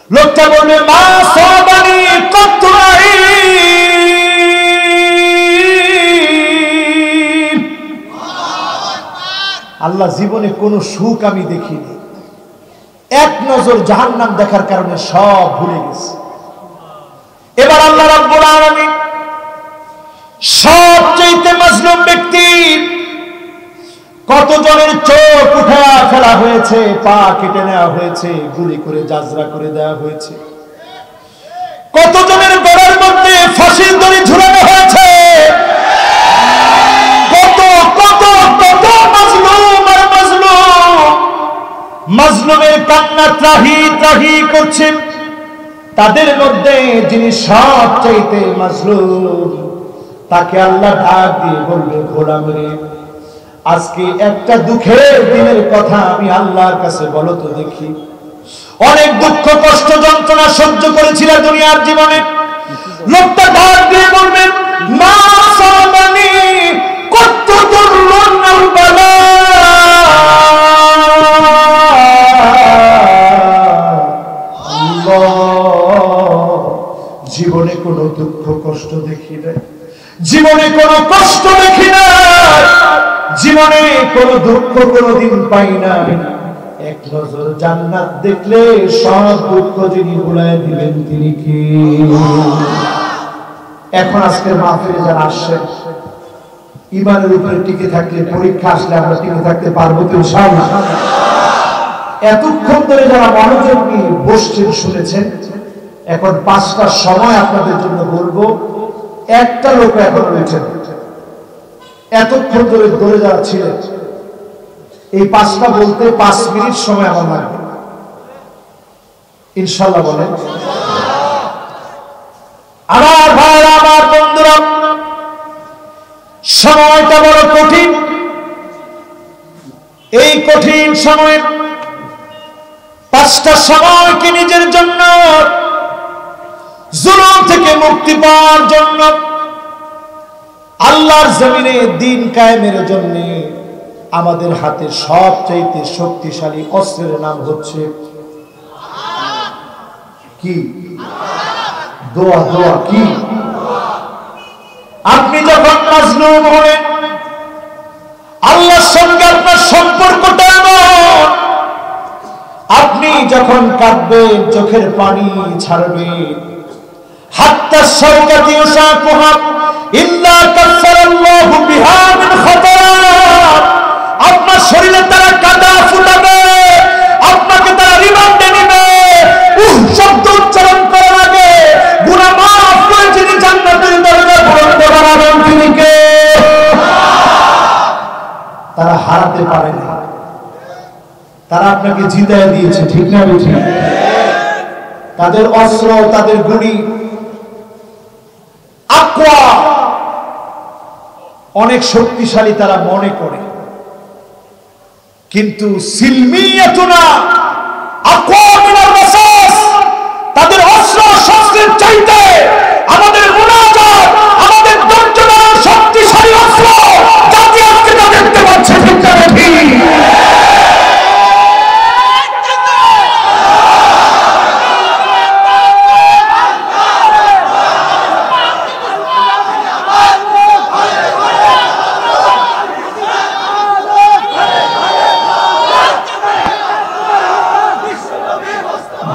লোকটা বলবে মা সাবানি কত আল্লাহ জীবনে কোন সুখ আমি দেখিনি, এক নজর জাহান্নাম দেখার কারণে সব ভুলে গেছি। এবার আল্লাহ রাব্বুল আলামিন সবচেয়ে মাজলুম ব্যক্তি, কতজনের চোখ উঠায়া ফেলা হয়েছে, পা কেটে নেওয়া হয়েছে, গুলি করে জাজরা করে দেওয়া হয়েছে, কতজনের গলার মধ্যে ফাঁসির দড়ি ঝুলানো হয়েছে, কত কত কত মাজলুম আর মাজলুম, মাজলুমের কান্না ত্রাহি ত্রাহি করছে। তাদের মধ্যে যিনি সবচাইতে মাজলুম তাকে আল্লাহ ডাক দিয়ে বলবে গোলাম রে, আজকে একটা দুঃখের দিনের কথা আমি আল্লাহর কাছে বলো তো দেখি। অনেক দুঃখ কষ্ট যন্ত্রণা সহ্য করেছিল দুনিয়ার জীবনে। লোকটা ডাক দিয়ে বলবে মা সাবানি কত দুর্লন বালা, জীবনে কোনো দুঃখ কষ্ট দেখি নাই, জীবনে কোনো কষ্ট দেখি না, জীবনে কোনো দুঃখ কোনোদিন পাই না, এক নজর জান্নাত দেখলে সব দুঃখ যিনি ভুলায় দিবেন তিনি কি? এখন আজকের মাহফিলে যারা আসছেন ইমানের উপরে টিকে থাকলে, পরীক্ষা আসলে আমরা টিকে থাকতে পারবো তো ইনশাআল্লাহ? এতক্ষণ ধরে যারা মনোযোগ নিয়ে বসছেন, শুনেছেন, এখন 5টার সময় আপনাদের জন্য বলবো, একটা লোক এখন রয়েছেন এতক্ষণ ধরে ধরে যারা ছিলেন, এই 5টা বলতে 5 মিনিট সময় আমার লাগবে ইনশাআল্লাহ। বলেন আমার ভাই, আমার বন্ধুরা, সময়টা বড় কঠিন। এই কঠিন সময়ে 5টা সময়কে নিজের জন্য, জুলুম থেকে মুক্তি পাওয়ার জন্য, আল্লাহর জমিনে দ্বীন কায়েমের জন্য আমাদের হাতে সবচাইতে শক্তিশালী অস্ত্রের নাম হচ্ছে কি? দোয়া। দোয়া কি? আপনি যখন মাজলুম হবেন, আল্লাহর সঙ্গে আপনার সম্পর্কটা এমন, আপনি যখন কাঁদবেন, চোখের পানি ছাড়বেন, হাত্তা শাওকাতি ইউসাকুহা ইল্লা কাফফারাল্লাহু বিহা মিন খাতায়া, আপনার শরীরে তারা কাদা ফুটাবে, আপনাকে তারা রিমান্ডে নেবে, শব্দ উচ্চারণ করার আগে গুনাহ মাফ করে যিনি জান্নাতের দরজা বন্ধ করাবেন তিনি কে? তারা হারাতে পারে না, তারা আপনাকে জিতায় দিয়েছে, ঠিক না বেঠিক? তাদের অস্ত্র, তাদের গুলি, আকওয়া অনেক শক্তিশালী তারা মনে করে, কিন্তু সিলমিয়াতুনা আকওয়া মিনার রাসাস, তাদের অস্ত্র শস্ত্রের চাইতে আমাদের মুনাজাত, আমাদের দর্জনা শক্তিশালী অস্ত্র, জাতি আজকে তা দেখতে পাচ্ছে, ঠিক না বেঠিক?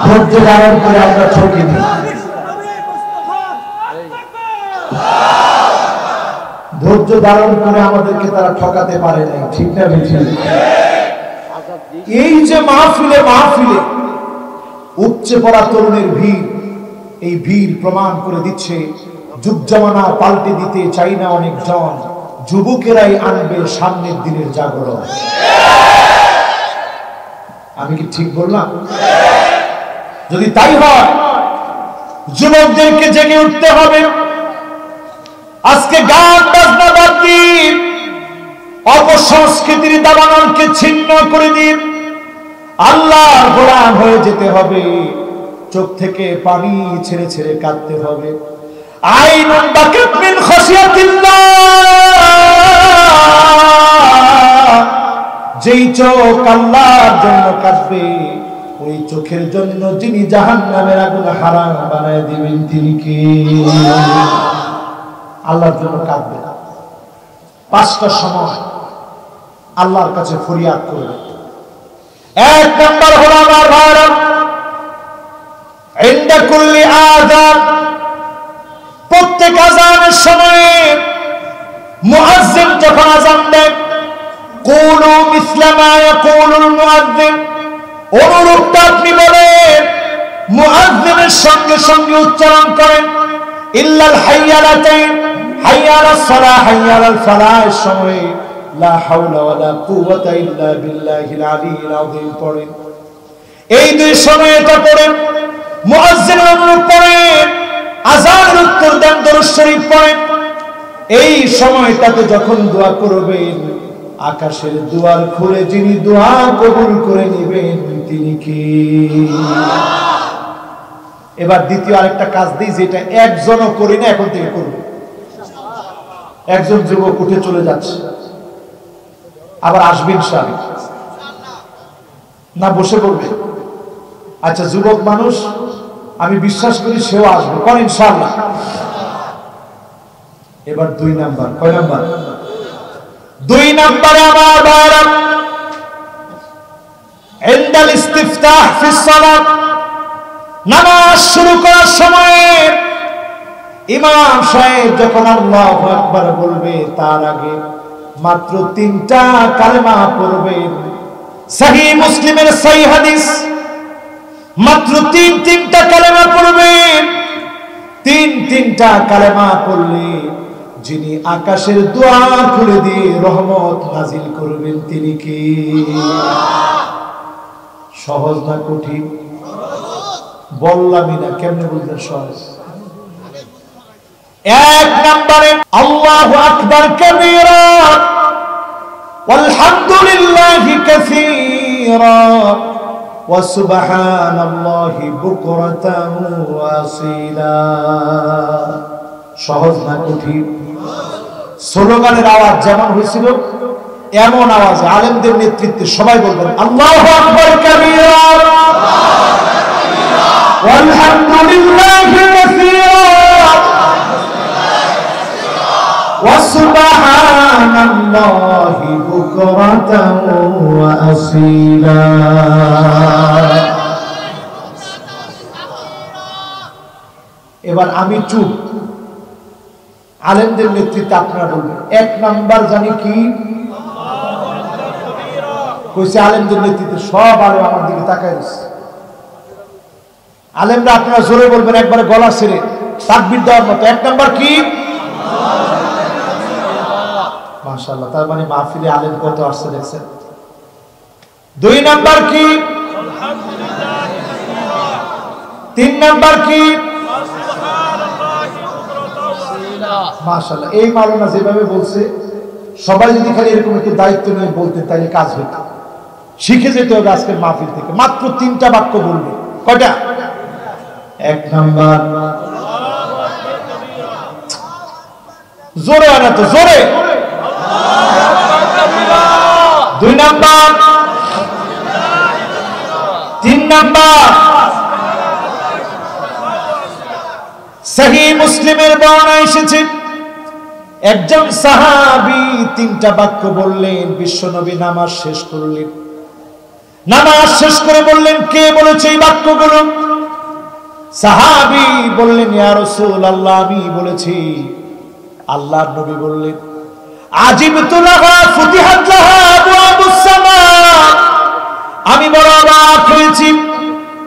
ধৈর্য ধারণ করে আমরা ঠকিনি, ধৈর্য ধারণ করে আমাদেরকে তারা ঠকাতে পারে নাই, ঠিক না বেঠিক? এই যে মাহফিলে মাহফিলে উপচে পড়া তরুণের ভিড়, এই ভিড় প্রমাণ করে দিচ্ছে যুগ জামানা পাল্টে দিতে চাই না অনেকজন, যুবকেরাই আনবে সামনের দিনের জাগরণ। আমি কি ঠিক বললাম? যদি তাই হয়, যুবকদেরকে জেগে উঠতে হবে। আজকে গান বাজনা বাদ দিন, অপসংস্কৃতির দাবানলকে ছিন্ন করে দিন, আল্লাহর গোলাম হয়ে যেতে হবে। চোখ থেকে পানি ছেড়ে ছেড়ে কাঁদতে হবে। আইনুন বাকাত মিন খাশিয়াতিল্লাহ, যেই চোখ আল্লাহর জন্য কাঁদবে, ওই চোখের জন্য যিনি জাহান্নামের আগুন হারাম বানায় দিবেন তিনি কি? আল্লাহর জন্য কাঁদবে। 5টা সময় আল্লাহর কাছে ফরিয়াদ করবে। 1 নাম্বার হলো আমার ভাইরা, ইনদা কুল্লি আযান, প্রত্যেক আযানের সময়ে মুয়াজ্জিন যখন আযান দেয়, কুলু মিসলা মা ইয়াকুলুল মুয়াজ্জিন, অনুরূপটা আপনি বলেন, মুয়াজ্জিনের সঙ্গে সঙ্গে উচ্চারণ করেন। ইল্লাল হাইয়ালাতাইন, হাইয়ালাস সালাহ, হাইয়ালাল ফালাহ এর সময় লা হাওলা ওয়ালা কুওয়াতা ইল্লা বিল্লাহিল আলিয়্যিল আযীম পড়েন। এই 2 সময়ে এটা পড়েন, মুয়াজ্জিনের অনুরূপ পড়েন, আযানের উত্তর দেন, দরুদ শরীফ পড়েন। এই সময়টাতে যখন দোয়া করবেন, আকাশের দুয়ার খুলে যিনি দোয়া কবুল করে নেবেন তিনি কি? এবার দ্বিতীয় আরেকটা কাজ দিই, যেটা একজনও করি না, এখন থেকে করব। একজন যুবক উঠে চলে যাচ্ছে, আবার আসবে ইনশাআল্লাহ, না বসে পড়বে? আচ্ছা, যুবক মানুষ, আমি বিশ্বাস করি সেও আসবে, কোন ইনশাআল্লাহ। এবার 2 নাম্বার, কয় নাম্বার? 2 নম্বরে আমার ভাইরা, ইনদাল ইস্তিফতাহ ফিস সালাত, নামাজ শুরু করার সময় ইমাম সাহেব যখন আল্লাহু আকবার বলবে তার আগে মাত্র 3টা কালেমা পড়বেন। সহিহ মুসলিমের সহিহ হাদিস, মাত্র তিনটা কালেমা পড়বেন। তিনটা কালেমা পড়লে যিনি আকাশের দুয়ার খুলে দিয়ে রহমত নাজিল করবেন তিনি কি? সহজ না কঠিন? বললামই না, কেমনে বুঝলেন সহজ? এক নম্বরে আল্লাহু আকবার কাবীরা ওয়ালহামদুলিল্লাহি কাসীরা ওয়া সুবহানাল্লাহি বুকরাতান ওয়া আসীলা। সহজ না কঠিন? স্লোগানের আওয়াজ যেমন হয়েছিল এমন আওয়াজ আলেমদের নেতৃত্বে সবাই বলবেন আল্লাহু আকবার কাবীরা ওয়ালহামদুলিল্লাহি কাসীরা ওয়া সুবহানাল্লাহি বুকরাতান ওয়া আসীলা। এবার আমি চুপ, আলেমদের নেতৃত্বে আপনারা বলবেন। এক নাম্বার জানি কি কইছে? আলেমদের নেতৃত্বে সব আলেম আমার দিকে তাকায় রয়েছে। আলেমরা আপনারা জোরে বলবেন একবারে গলা ছেড়ে তাকবীর দেওয়ার মতো। এক নাম্বার কি? মাশাআল্লাহ, তার মানে মাহফিলে আলেম কত আসছে দেখছেন। 2 নাম্বার কি? 3 নাম্বার কি? মাশাআল্লাহ, এই মাওলানা যেভাবে বলছে সবাই যদি খালি এরকম একটু দায়িত্ব নিয়ে বলতে তাহলে কাজ হতো। শিখে যেতে হবে আজকের মাহফিল থেকে। মাত্র 3টা বাক্য বলবে। কয়টা? 1 নাম্বার জোরে আনা তো জোরে। 2 নাম্বার, 3 নাম্বার। সহিহ মুসলিমের বর্ণনা এসেছে একজন সাহাবী 3টা বাক্য বললেন। বিশ্বনবী নামাজ শেষ করলেন। নামাজ শেষ করে বললেন কে বলেছে এই বাক্যগুলো? সাহাবী বললেন ইয়া রাসূলুল্লাহ আমি বলেছি। আল্লাহর নবী বললেন আজিবতু লাহা ফুতিহাত লাহা আবওয়াবুস সামা, আমি বড় অবাক হয়েছি।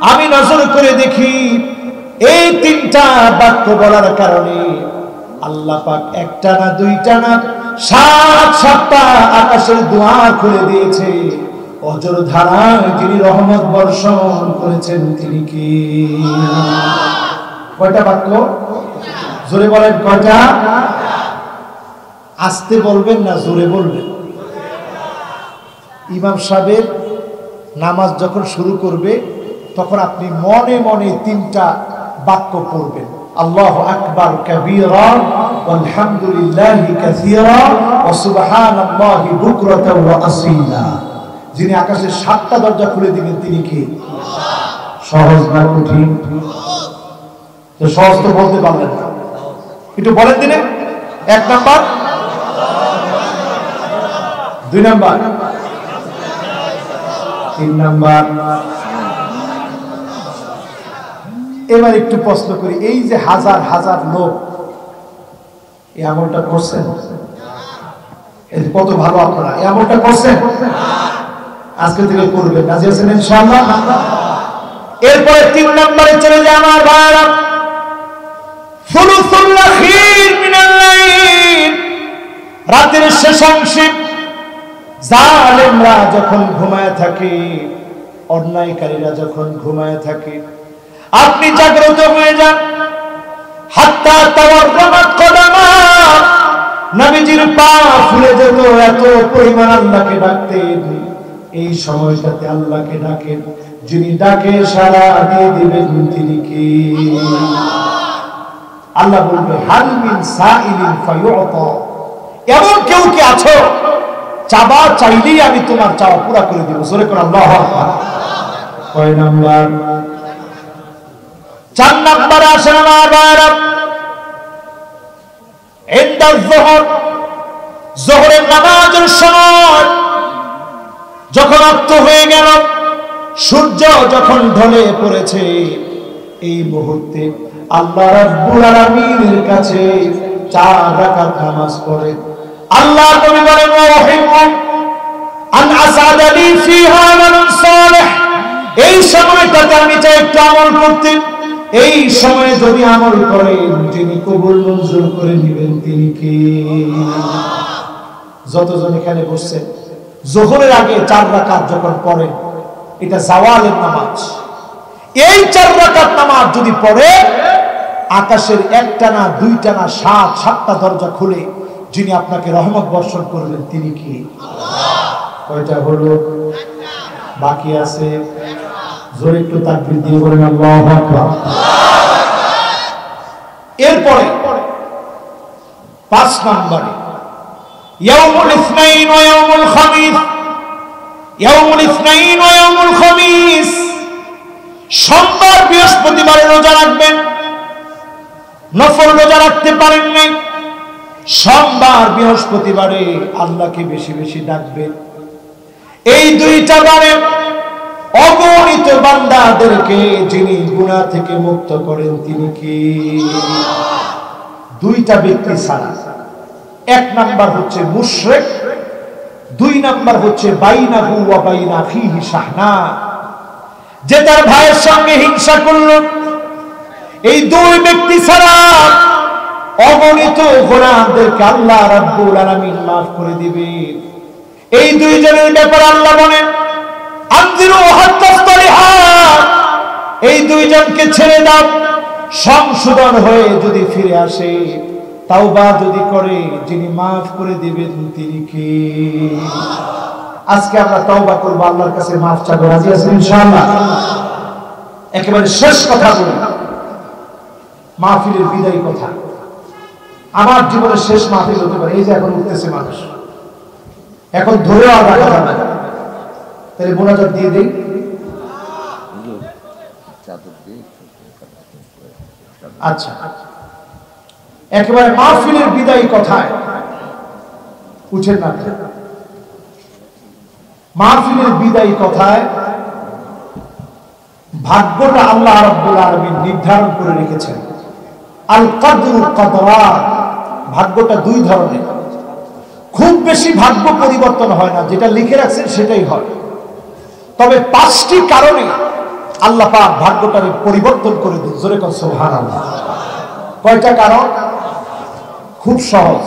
আমি নজর করে দেখি এই 3টা বাক্য বলার কারণে আল্লাহ পাক 1টা না 2টা না 7টা আকাশের দুয়ার খুলে দিয়েছে। অজর ধারায় যিনি রহমত বর্ষণ করেছেন তিনি কি? কয়টা বাক্য? জোরে বলেন কয়টা? আস্তে বলবেন না জোরে বলবেন? ইমাম সাহেবের নামাজ যখন শুরু করবে তখন আপনি মনে মনে 3টা বাক্য পড়বেন। আল্লাহু আকবার কাবীরা ওয়ালহামদুলিল্লাহি কাসীরা ওয়া সুবহানাল্লাহি বুকরাতান ওয়া আসীলা। যিনি আকাশের 7টা দরজা খুলে দিবেন তিনি কি? সহজ না কঠিন? তো সহজ তো বলতে পারলেন না, একটু বলেন দিনে। 1 নাম্বার, 2 নাম্বার, 3 নাম্বার। এবার একটু প্রশ্ন করি, এই যে হাজার হাজার লোক এই আমলটা করছেন, কত ভালো আপনারা এই আমলটা করছেন, আজকে থেকে করবেন, রাজি আছেন ইনশাআল্লাহ? এরপরে 3 নম্বরে চলে যায় আমার ভাইরা, সুলুসুল আখির মিনাল লাইল, রাতের শেষাংশে জালেমরা যখন ঘুমায় থাকে, অন্যায়কারীরা যখন ঘুমায় থাকে, আপনি জাগ্রত হয়ে যান। হাত্তা তাওয়াররামাত কদামা, নবীজির পা ফুলে যেত, এত পরিমাণ আল্লাহকে ডাকতেন। এই সময়টাতে আল্লাহকে ডাকেন, যিনি ডাকে সাড়া দিয়ে দিবেন তিনি কি? আল্লাহ বলবে হাল মিন সাইলিন ফায়ুতা, এমন কেউ কি আছো চাবা চাইলেই আমি তোমার চাওয়া পুরা করে দেব। জোরে করে আল্লাহু আকবার। কয় নাম্বার? 4 নম্বরে আসেন আমার ভাইরা, ইনদা যুহর, যোহরের নামাজের সময় যখন রক্ত হয়ে গেল, সূর্য যখন ঢলে পড়েছে, এই মুহূর্তে আল্লাহ রাব্বুল আলামিনের কাছে 4 রাকাত নামাজ পড়ে আল্লাহ নবী বলেন ওয়াহিবু আন আসাদানি ফিহা আমালুন সালিহ, এই সময়টাতে আমি চাই একটু আমল করতে, এই সময়ে যদি আমল করেন যিনি কবুল মঞ্জুর করে নেবেন তিনি কে? যতজন এখানে বসছেন যোহরের আগে 4 রাকাত যখন পড়েন, এটা জাওয়ালের নামাজ, এই 4 রাকাত নামাজ যদি পড়ে আকাশের একটা না দুইটা না 7টা দরজা খুলে যিনি আপনাকে রহমত বর্ষণ করবেন তিনি কি? কয়টা হলো? বাকি আছে। জোরে একটু তাকবীর দিয়ে বলেন আল্লাহু আকবার। এরপরে 5 নম্বরে ইয়াউমুল ইসনাইন ওয়া ইয়াউমুল খামিস, ইয়াউমুল ইসনাইন ওয়া ইয়াউমুল খামিস, সোমবার বৃহস্পতিবার রোজা রাখবেন। নফল রোজা রাখতে পারেন নাই, সোমবার বৃহস্পতিবারে আল্লাহকে বেশি বেশি ডাকবেন। এই 2টা বারে অগণিত বান্দাদেরকে যিনি গুনাহ থেকে মুক্ত করেন তিনি কি? 2টা ব্যক্তি ছাড়া। 1 নাম্বার হচ্ছে মুশরিক, 2 নাম্বার হচ্ছে বাইনাহু ওয়া বাইনা আখিহি শাহনা, যে তার ভাইয়ের সঙ্গে হিংসা করল। এই 2 ব্যক্তি ছাড়া অগণিত গুনাহদেরকে আল্লাহ রাব্বুল আলামিন maaf করে দিবেন। এই 2 জনের ব্যাপারে আল্লাহ বলেন আনজিরু হাত্তাসলিহা, এই 2 জনকে ছেড়ে দাও, সংশোধন হয়ে যদি ফিরে আসে, তাওবা যদি করে, যিনি maaf করে দিবেন তিনি কে? আজকে আমরা তওবা করব, আল্লাহর কাছে maaf চাইব, রাজি আছেন ইনশাআল্লাহ? একেবারে শেষ কথা বলি, মাহফিলের বিদায়ী কথা। আমার জীবনের শেষ মাহফিল হতে পারে। এই যে এখন উঠতেছে মানুষ, এখন ধরেও আর রাখা যাবে না, তাহলে মোনাজাত দিয়ে দেই। আচ্ছা, একেবারে মাহফিলের বিদায়ী কথায় উঠেন না। মাহফিলের বিদায়ী কথায় ভাগ্যটা আল্লাহ রাব্বুল আলামিন নির্ধারণ করে রেখেছেন। আল কদরু কদরাত, ভাগ্যটা 2 ধরনের। খুব বেশি ভাগ্য পরিবর্তন হয় না, যেটা লিখে রাখছেন সেটাই হয়। তবে 5টি কারণে আল্লাহ পাক ভাগ্যটাকে পরিবর্তন করে দেন। জোরে কোন সুবহানাল্লাহ। কয়টা কারণ? খুব সহজ।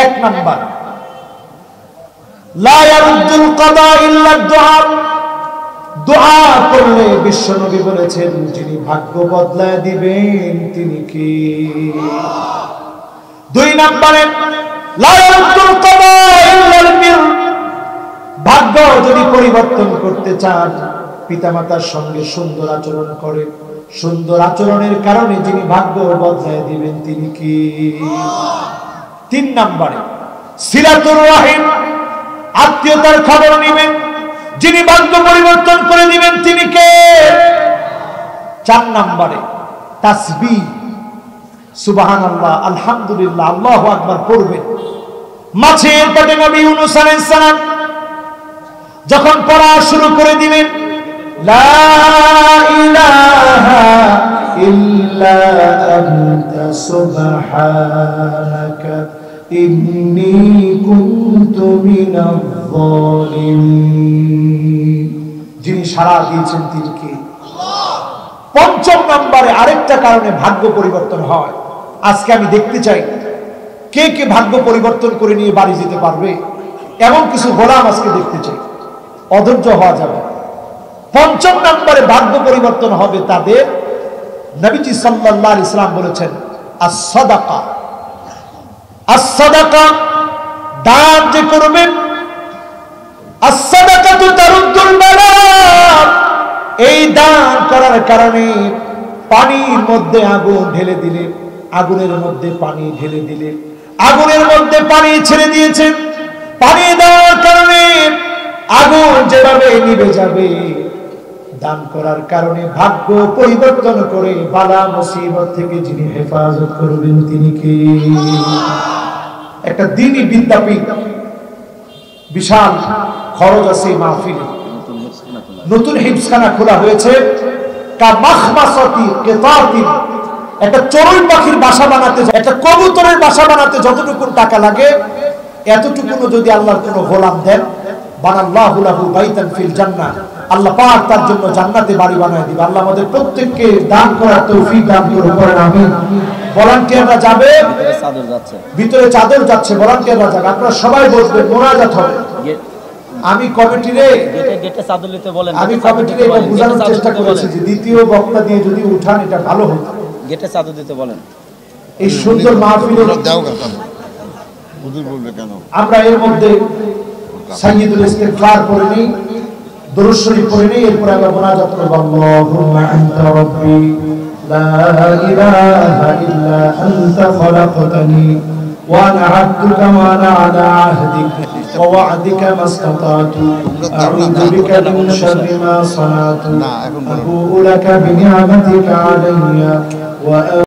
1 নাম্বার, লা ইয়ারুদ্দুল কাদা ইল্লা দুআ, দোয়া করলে বিশ্বনবী বলেছেন যিনি ভাগ্য বদলায় দিবেন তিনি কি? 2 নম্বরে লা ইয়ারুদ্দুল কাদা ইল্লাল বির, ভাগ্য যদি পরিবর্তন করতে চান পিতামাতার সঙ্গে সুন্দর আচরণ করে, সুন্দর আচরণের কারণে যিনি ভাগ্য বদলায় দিবেন তিনি কি? 3 নম্বরে সিলাতুর রাহিম, আত্মীয়তার খবর নেবেন, যিনি ভাগ্য পরিবর্তন করে দিবেন তিনি কে? 4 নম্বরে তাসবিহ, সুবহানাল্লাহ, আলহামদুলিল্লাহ, আল্লাহু আকবার পড়বেন। মাছের পেটে নবী ইউনূস আলাইহিস সালাম যখন পড়া শুরু করে দিবেন, লা ইলাহা ইল্লা আনতা সুবহানাকা ইন্নী কুনতু মিনাজ যালিমিন, যিনি সাড়া দিয়েছেন তিনি কে? 5 নম্বরে আরেকটা কারণে ভাগ্য পরিবর্তন হয়। আজকে আমি দেখতে চাই কে কে ভাগ্য পরিবর্তন করে নিয়ে বাড়ি যেতে পারবে, এমন কিছু গোলাম আজকে দেখতে চাই। অধৈর্য হওয়া যাবে। 5 নম্বরে ভাগ্য পরিবর্তন হবে তাদের, নবীজি সাল্লাল্লাহু আলাইহি সাল্লাম বলেছেন as-সাদাকা, as-সাদাকা, দান যে করবেন, as-সাদাকাতু তারুদ্দুল বালা, এই দান করার কারণে পানির মধ্যে আগুন ঢেলে দিলে, আগুনের মধ্যে পানি ঢেলে দিলে, আগুনের মধ্যে পানি ছেড়ে দিয়েছেন, পানি দেওয়ার কারণে আগুন যেভাবে নিভে যাবে, দান করার কারণে ভাগ্য পরিবর্তন করে বালা মুসিবত থেকে যিনি হেফাজত করবেন তিনি কে? একটা দ্বীনি বিদ্যাপীঠ, বিশাল খরচ আছে মাহফিলে, নতুন হিফজখানা খোলা হয়েছে। কামাখমাসাতি কিতাতিন, একটা চড়ুই পাখির বাসা বানাতে, একটা কবুতরের বাসা বানাতে যতটুকু টাকা লাগে এতটুকুও যদি আল্লাহর কোনো গোলাম দেন, বানাল্লাহু লাহু বাইতান ফিল জান্নাহ, আল্লাহ পাক তার জন্য জান্নাতে বাড়ি বানায় দিবে। আল্লাহ আমাদের প্রত্যেককে দান করার তৌফিক দান করুন, বলেন আমিন। ভলান্টিয়াররা যাবে, ভিতরে চাদর যাচ্ছে, ভলান্টিয়াররা যাবে, আপনারা সবাই বসবেন, মোনাজাত হবে। আমি কমিটিরে আমি কমিটিরে এটা বোঝানোর চেষ্টা করেছি যে দ্বিতীয় বক্তা দিয়ে যদি উঠান এটা ভালো হতো। গেটে চাদর দিতে বলেন। এই সুন্দর মাহফিলে দাও কথা হুজুর বলবে কেন? আমরা এর মধ্যে সাইয়্যিদুল ইস্তিগফার পড়ে নিই, দুরূদ শরীফ পড়ে নিই, এরপর আমরা মোনাজাত করব। আল্লাহুম্মা আনতা রাব্বি লা ইলাহা ইল্লা আনতা খালাকতানি ওয়া আনা আবদুকা ওয়া আনা আলা আহদিকা ওয়া ওয়া'দিকা মাসতাতাতু আউযু বিকা মিন শাররি মা সানাতু আবু'ু লাকা বিনি'মাতিকা আলাইয়া ওয়া